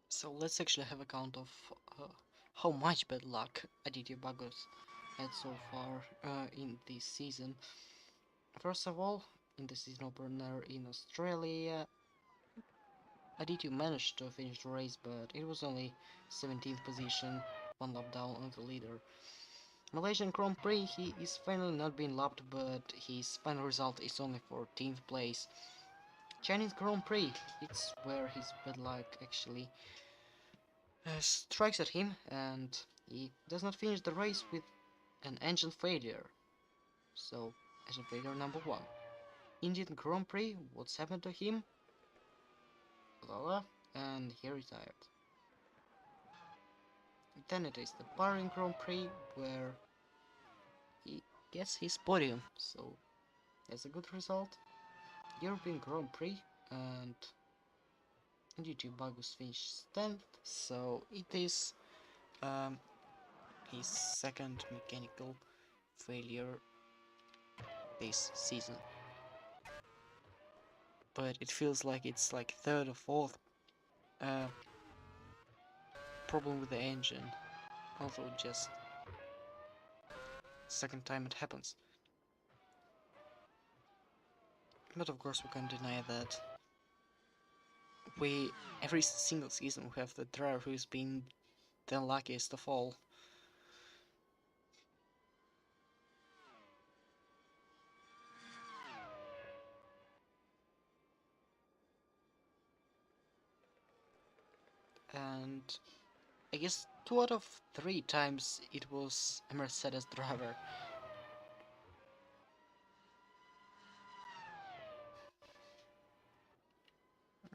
So let's actually have a count of how much bad luck Aditya Bagos had so far in this season. First of all, in the season opener in Australia, Aditya managed to finish the race, but it was only 17th position, one lap down on the leader. Malaysian Grand Prix, he is finally not being lapped, but his final result is only 14th place. Chinese Grand Prix, it's where his bad luck actually strikes at him, and he does not finish the race with an engine failure. So, engine failure number 1. Indian Grand Prix, what's happened to him? Voila, and he retired. Then it is the Bahrain Grand Prix, where he gets his podium, so that's a good result. European Grand Prix, and YouTube Bagus finished 10th, so it is his second mechanical failure this season. But it feels like it's like third or fourth problem with the engine, although just second time it happens. But of course we can't deny that every single season we have the driver who's been the luckiest of all. And I guess 2 out of 3 times it was a Mercedes driver.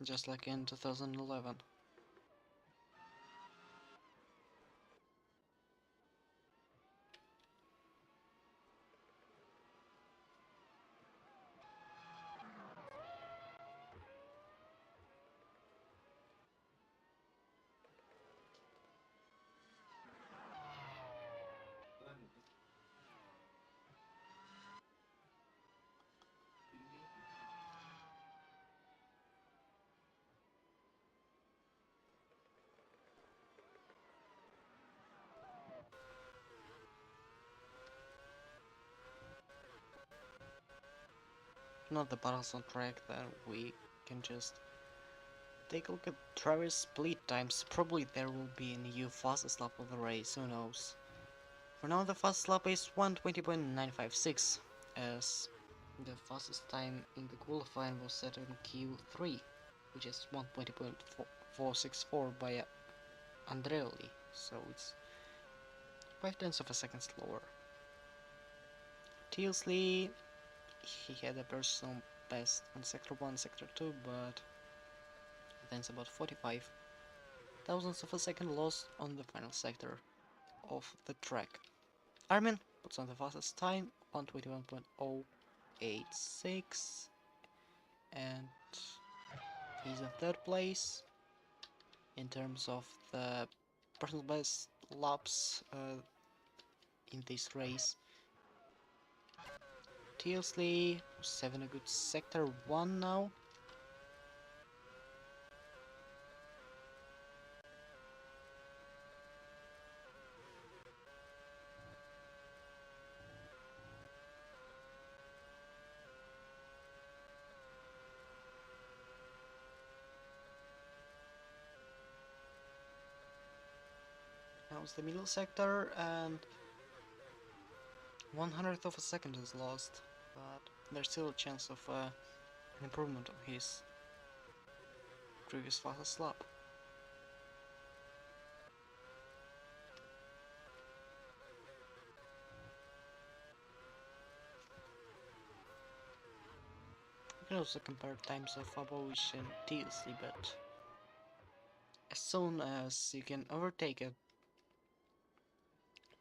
Just like in 2011. not the battles on track, then we can just take a look at driver's split times. Probably there will be a new fastest lap of the race, who knows. For now the fastest lap is 1:20.956, as the fastest time in the qualifying was set in Q3, which is 1:20.464 by Andreoli, so it's 5 tenths of a second slower. Tilsley, he had a personal best on Sector 1, Sector 2, but that's about 45 thousandths of a second lost on the final sector of the track. Armin puts on the fastest time, 1:21.086, and he's in third place in terms of the personal best laps in this race. Tilsley was having a good sector 1 now. Now it's the middle sector, and 1/100th of a second is lost, but there's still a chance of an improvement on his previous fastest lap. You can also compare times of Abovic and Tilsley, but as soon as you can overtake a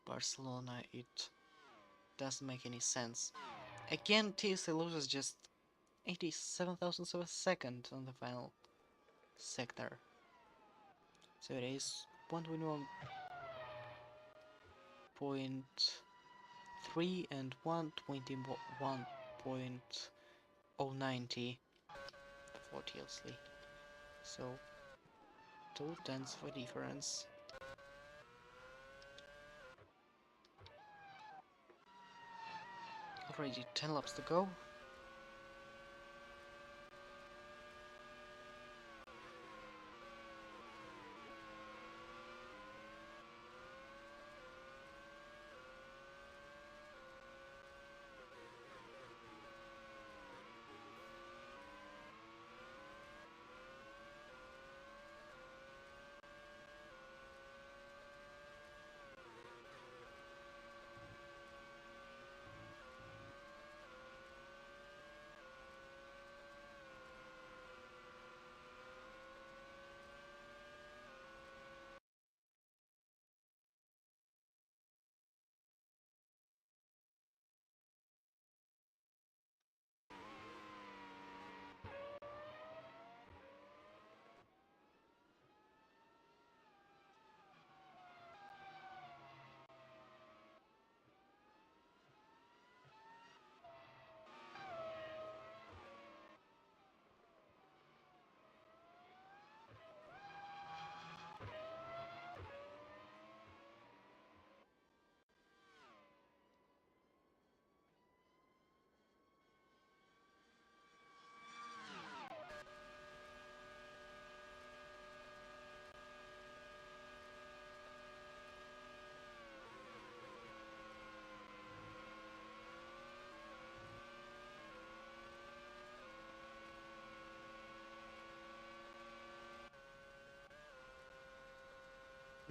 Barcelona, it doesn't make any sense. Again, Tilsley loses just 87 thousandths of a second on the final sector. So it is 121.3 and 121.090 for Tilsley. So 2 tenths of a difference. Already 10 laps to go.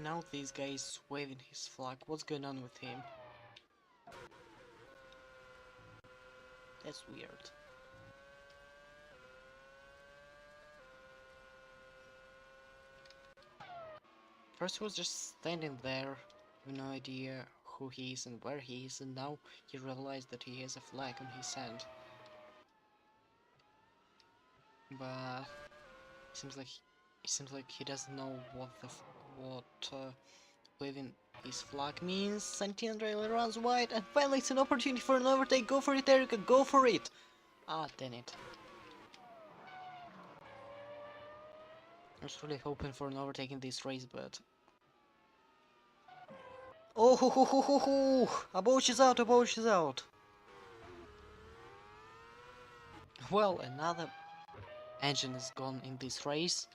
Now this guy is waving his flag. What's going on with him? That's weird. First he was just standing there with no idea who he is and where he is, and now he realized that he has a flag on his hand. But it seems like he doesn't know what waving his flag means. Santino really runs wide, and finally it's an opportunity for an overtake. Go for it, Erica, go for it! Ah, damn it. I was really hoping for an overtake in this race, but... Oh, ho, ho, ho, ho, ho. Abovic is out, Abovic is out. Well, another engine is gone in this race.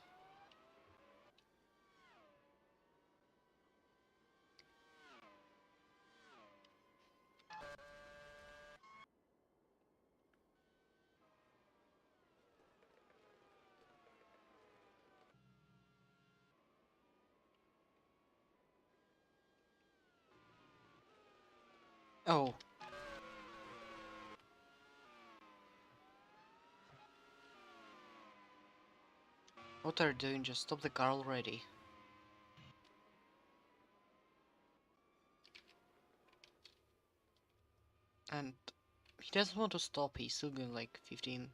Oh. What are you doing? Just stop the car already. And he doesn't want to stop, he's still going like 15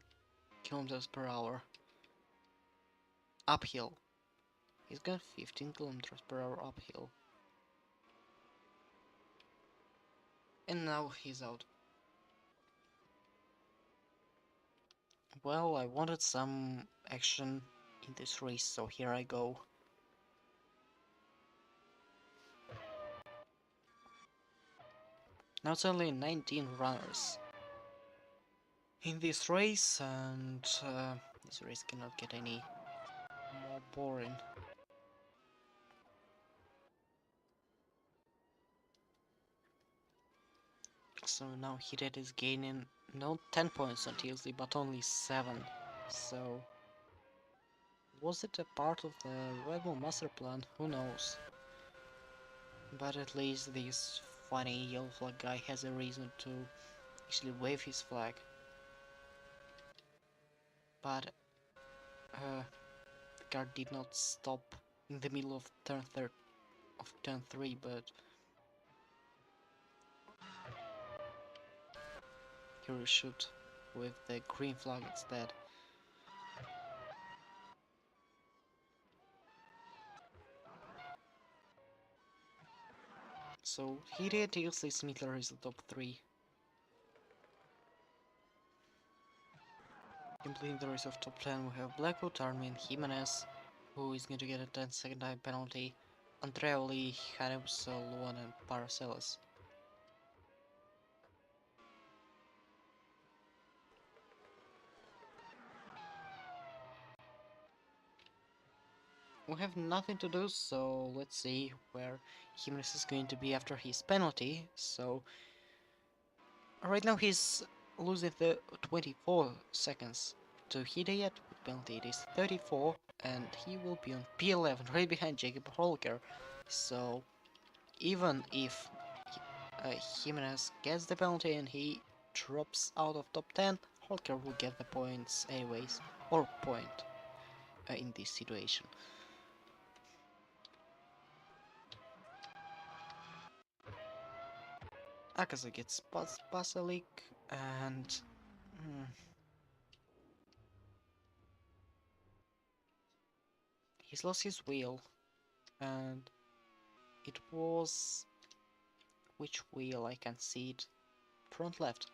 kilometers per hour. Uphill. He's going 15 kilometers per hour uphill. And now he's out. Well, I wanted some action in this race, so here I go. Now it's only 19 runners in this race, and this race cannot get any more boring. So now Hidet is gaining not 10 points on TLC, but only 7. So was it a part of the Red Bull master plan? Who knows? But at least this funny yellow flag guy has a reason to actually wave his flag. But the car did not stop in the middle of turn 3, but he will shoot with the green flag instead. So here TLC Smitler is the top 3. Completing the race of top 10 we have Blackwood, Armin, Jimenez, who is going to get a 10-second time penalty, Andreoli, Hanebusa, Luan and Paracelsus. We have nothing to do, so let's see where Jimenez is going to be after his penalty. So right now he's losing the 24 seconds to Hidayat with penalty. It is 34 and he will be on P11 right behind Jacob Holker. So even if Jimenez gets the penalty and he drops out of top 10, Holker will get the points anyways, or point in this situation. Akaza gets Pasalik and he's lost his wheel, and it was which wheel? I can see it. Front left.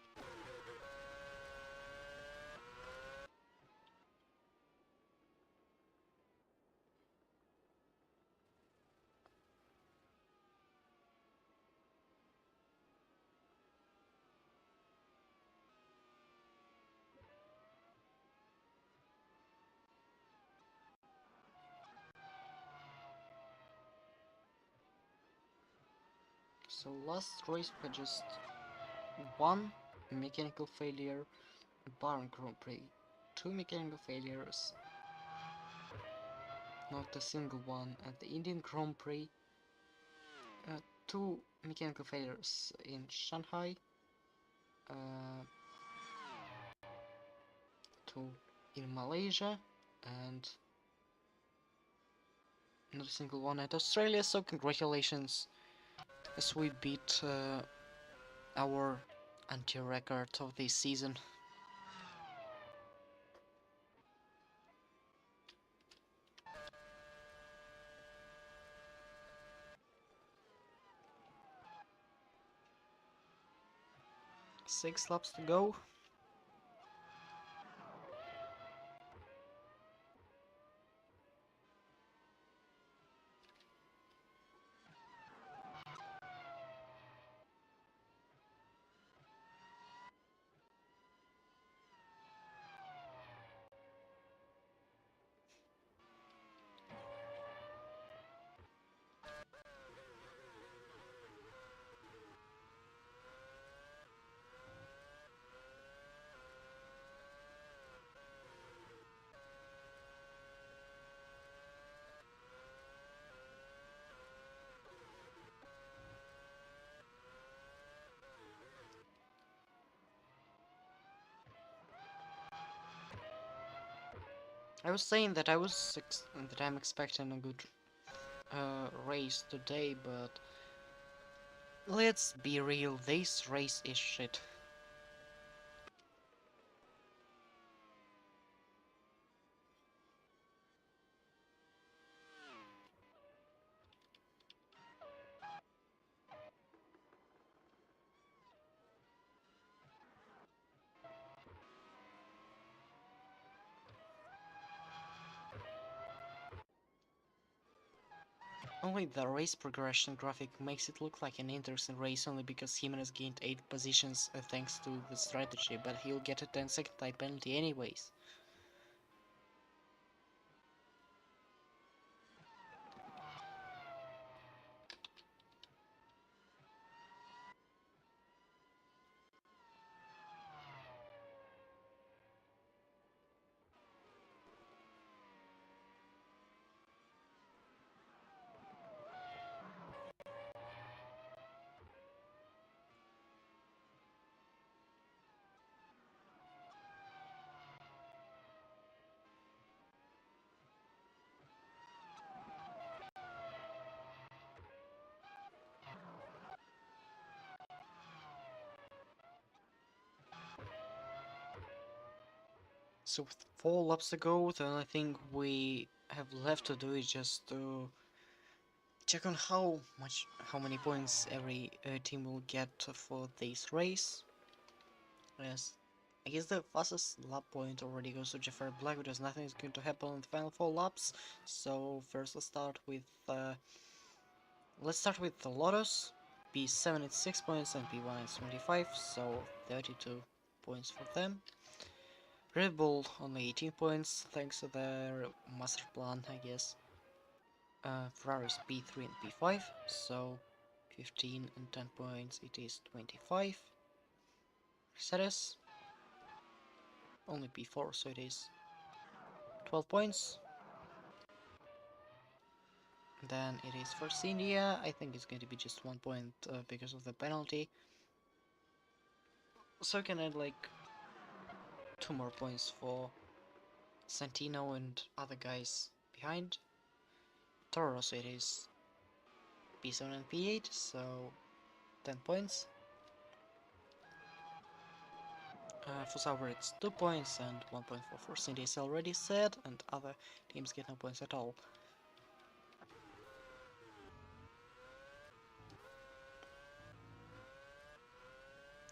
So last race we had just one mechanical failure, Bahrain Grand Prix. 2 mechanical failures, not a single one at the Indian Grand Prix. 2 mechanical failures in Shanghai. 2 in Malaysia, and not a single one at Australia, so congratulations as we beat our anti-record of this season. Six laps to go. I was saying that that I'm expecting a good race today, but let's be real, this race is shit. Only the race progression graphic makes it look like an interesting race only because Jimenez gained 8 positions thanks to the strategy, but he'll get a 10-second time penalty anyways. So with 4 laps to go, the only thing we have left to do is just to check on how many points every team will get for this race. Yes, I guess the fastest lap point already goes to Jafar Black because nothing is going to happen in the final 4 laps. So first let's start with the Lotus. P7 is 6 points and P1 is 25, so 32 points for them. Red Bull only 18 points thanks to their master plan, I guess. Ferraris P3 and P5, so 15 and 10 points, it is 25. Mercedes only P4, so it is 12 points. Then it is for India. I think it's going to be just 1 point because of the penalty. So we can add like 2 more points for Santino and other guys behind. Toro, so it is P7 and P8, so 10 points. For Sauber it's 2 points and 1 point for Force India is already said, and other teams get no points at all.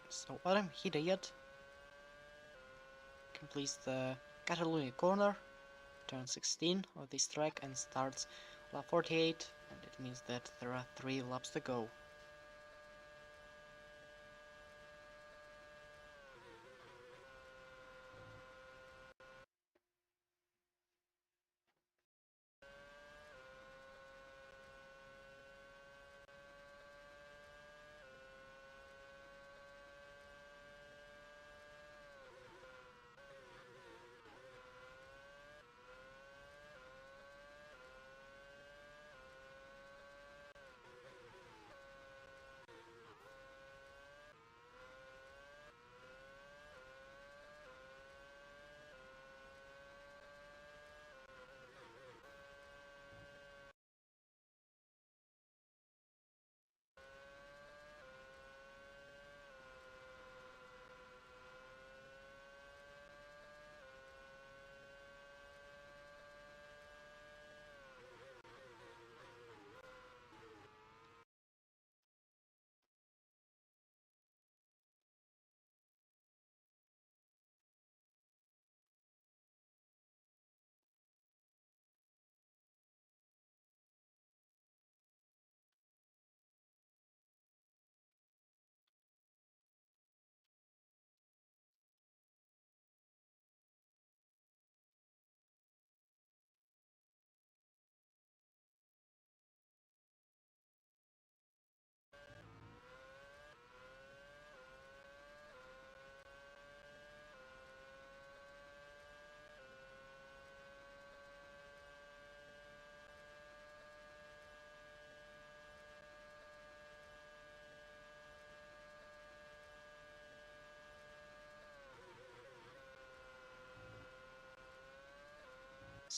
So Adam Hidayat completes the Catalonia corner, turn 16 of this track, and starts lap 48, and it means that there are 3 laps to go.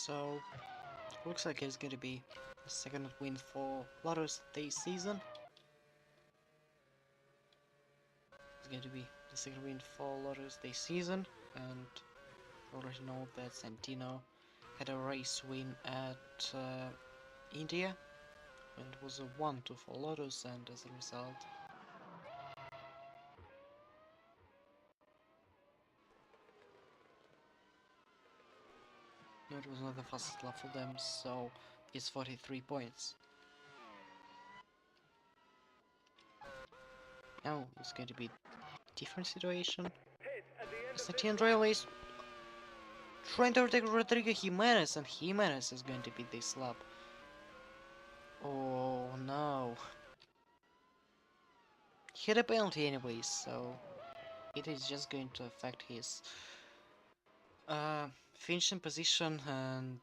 So looks like it's going to be the second win for Lotus this season. It's going to be the second win for Lotus this season, and already know that Santino had a race win at India, and it was a 1-2 for Lotus, and as a result, no, it was not the fastest lap for them, so it's 43 points. Now it's going to be different situation. Hit at the end of this Santino Railway is trying to overtake Rodrigo Jimenez, and Jimenez is going to beat this lap. Oh no. He had a penalty anyways, so it is just going to affect his finishing position, and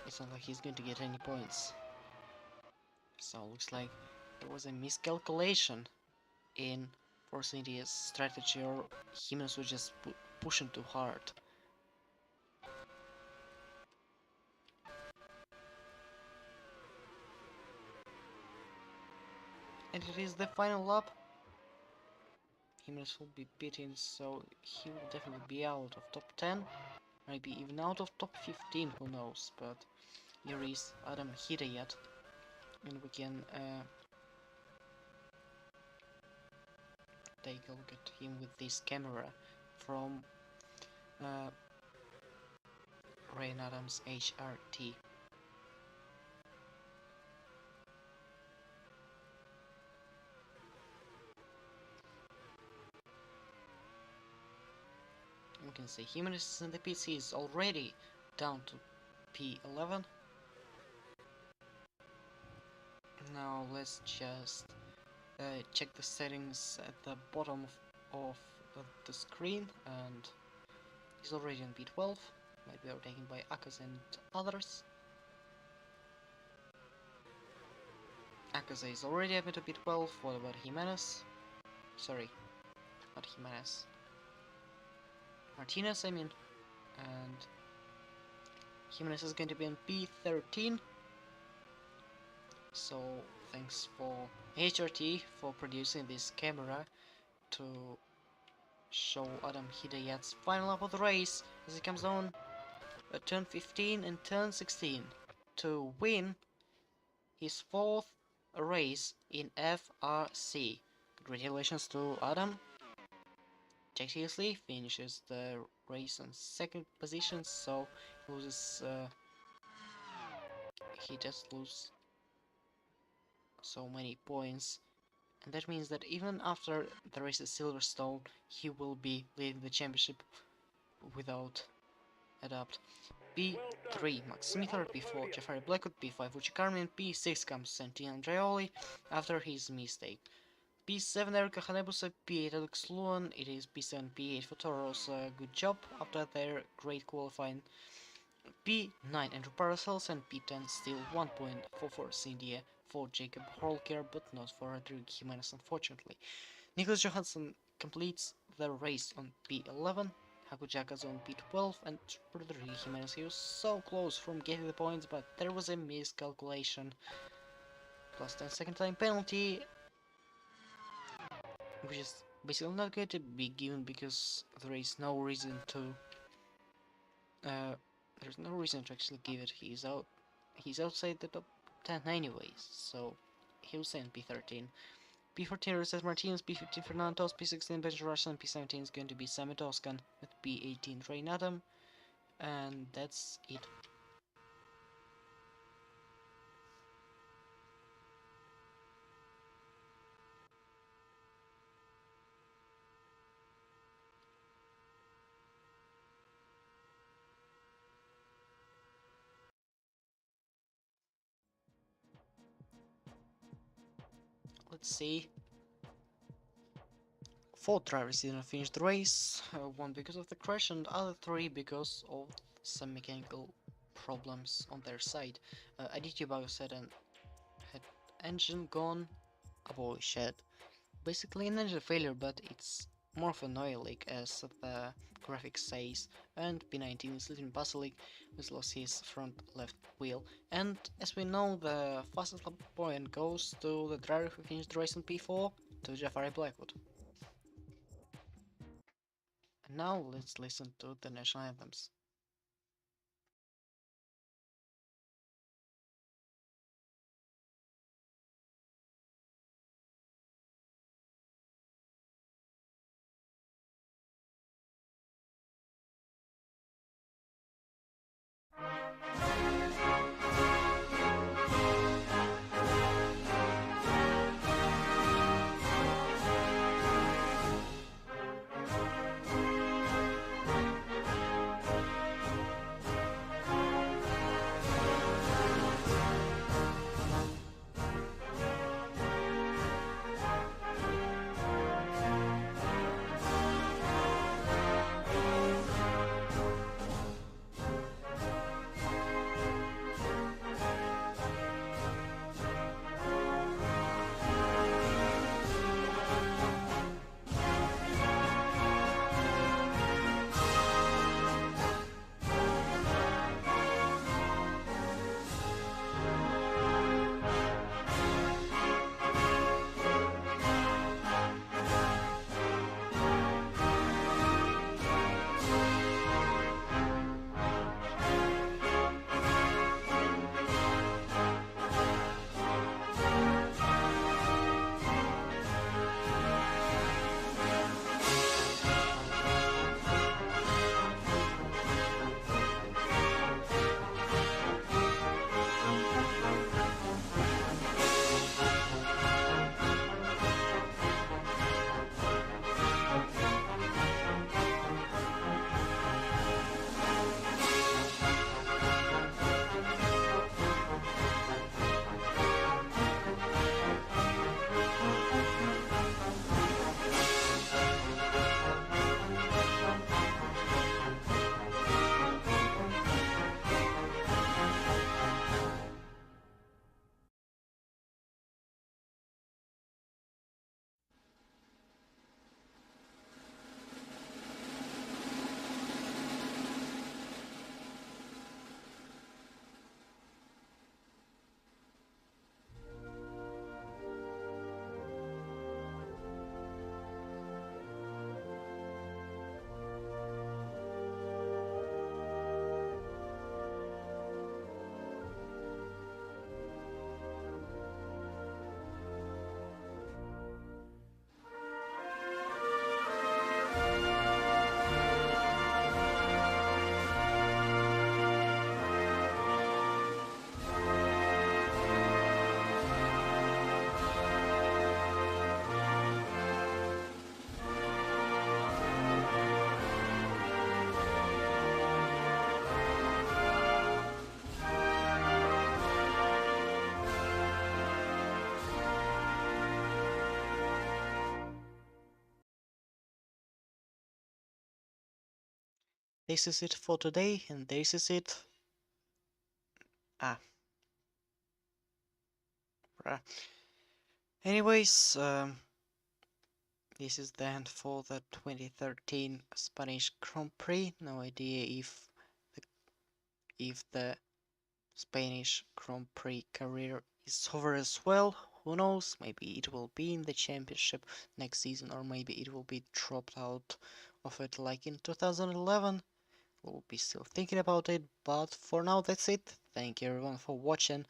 it's not like he's going to get any points. So looks like there was a miscalculation in Force India's strategy, or Jimenez was just pushing too hard. And it is the final lap. Jimenez will be beaten, so he will definitely be out of top 10. Maybe even out of top 15, who knows. But here is Adam Hidayat, and we can take a look at him with this camera from Ryan Adams HRT. We can see Jimenez is in the pits. He is already down to P11. Now let's just check the settings at the bottom of the screen, and he's already on P12. Might be overtaken by Akaza and others. Akaza is already up into P12. What about Jimenez? Sorry, not Jimenez. Martinez, I mean. And Jimenez is going to be on P13. So thanks for HRT for producing this camera to show Adam Hidayat's final lap of the race as he comes down at turn 15 and turn 16 to win his 4th race in FRC. Congratulations to Adam. Technically finishes the race on 2nd position, so he just loses so many points, and that means that even after the race at Silverstone, he will be leading the championship without a doubt. P3 Max Smither, P4 Jafari Blackwood, P5 Uchi Carmen, P6 comes Santino Andreoli after his mistake. P7 Erica Hanebusa, P8 Alex Luan, it is P7 P8 for Toros, good job after their great qualifying. P9 Andrew Paracels, and P10 still 1 point for Force India for Jacob Holker, but not for Rodrigo Jimenez unfortunately. Nicholas Johansson completes the race on P11, Hakujaka's on P12, and Rodrigo Jimenez, he was so close from getting the points, but there was a miscalculation. Plus 10 second time penalty, which is basically not going to be given because there is no reason to there's no reason to actually give it. He's outside the top 10 anyways, so he'll stay in P13. P14 Rosette Martinez, P15 Fernandos, P16 Benjamin Russian, P17 is going to be Sammy Toscan, with P18 Rain Adam, and that's it. Let's see. 4 drivers didn't finish the race, 1 because of the crash and other 3 because of some mechanical problems on their side. Aditya Bagoset had engine gone, a boy shed. Basically an engine failure, but it's more of an oil leak as the graphic says, and P19 is leading Basilic, who's lost his front left wheel. And as we know, the fastest lap point goes to the driver who finished the race on P4, to Jeffrey Blackwood. And now let's listen to the national anthems. This is it for today, and this is it. Ah, bruh. Anyways, this is the end for the 2013 Spanish Grand Prix. No idea if the Spanish Grand Prix career is over as well. Who knows? Maybe it will be in the championship next season, or maybe it will be dropped out of it like in 2011. We'll be still thinking about it, but for now that's it. Thank you everyone for watching,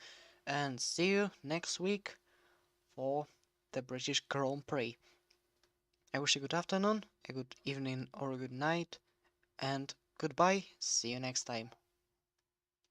and see you next week for the British Grand Prix. I wish you a good afternoon, a good evening, or a good night, and goodbye. See you next time.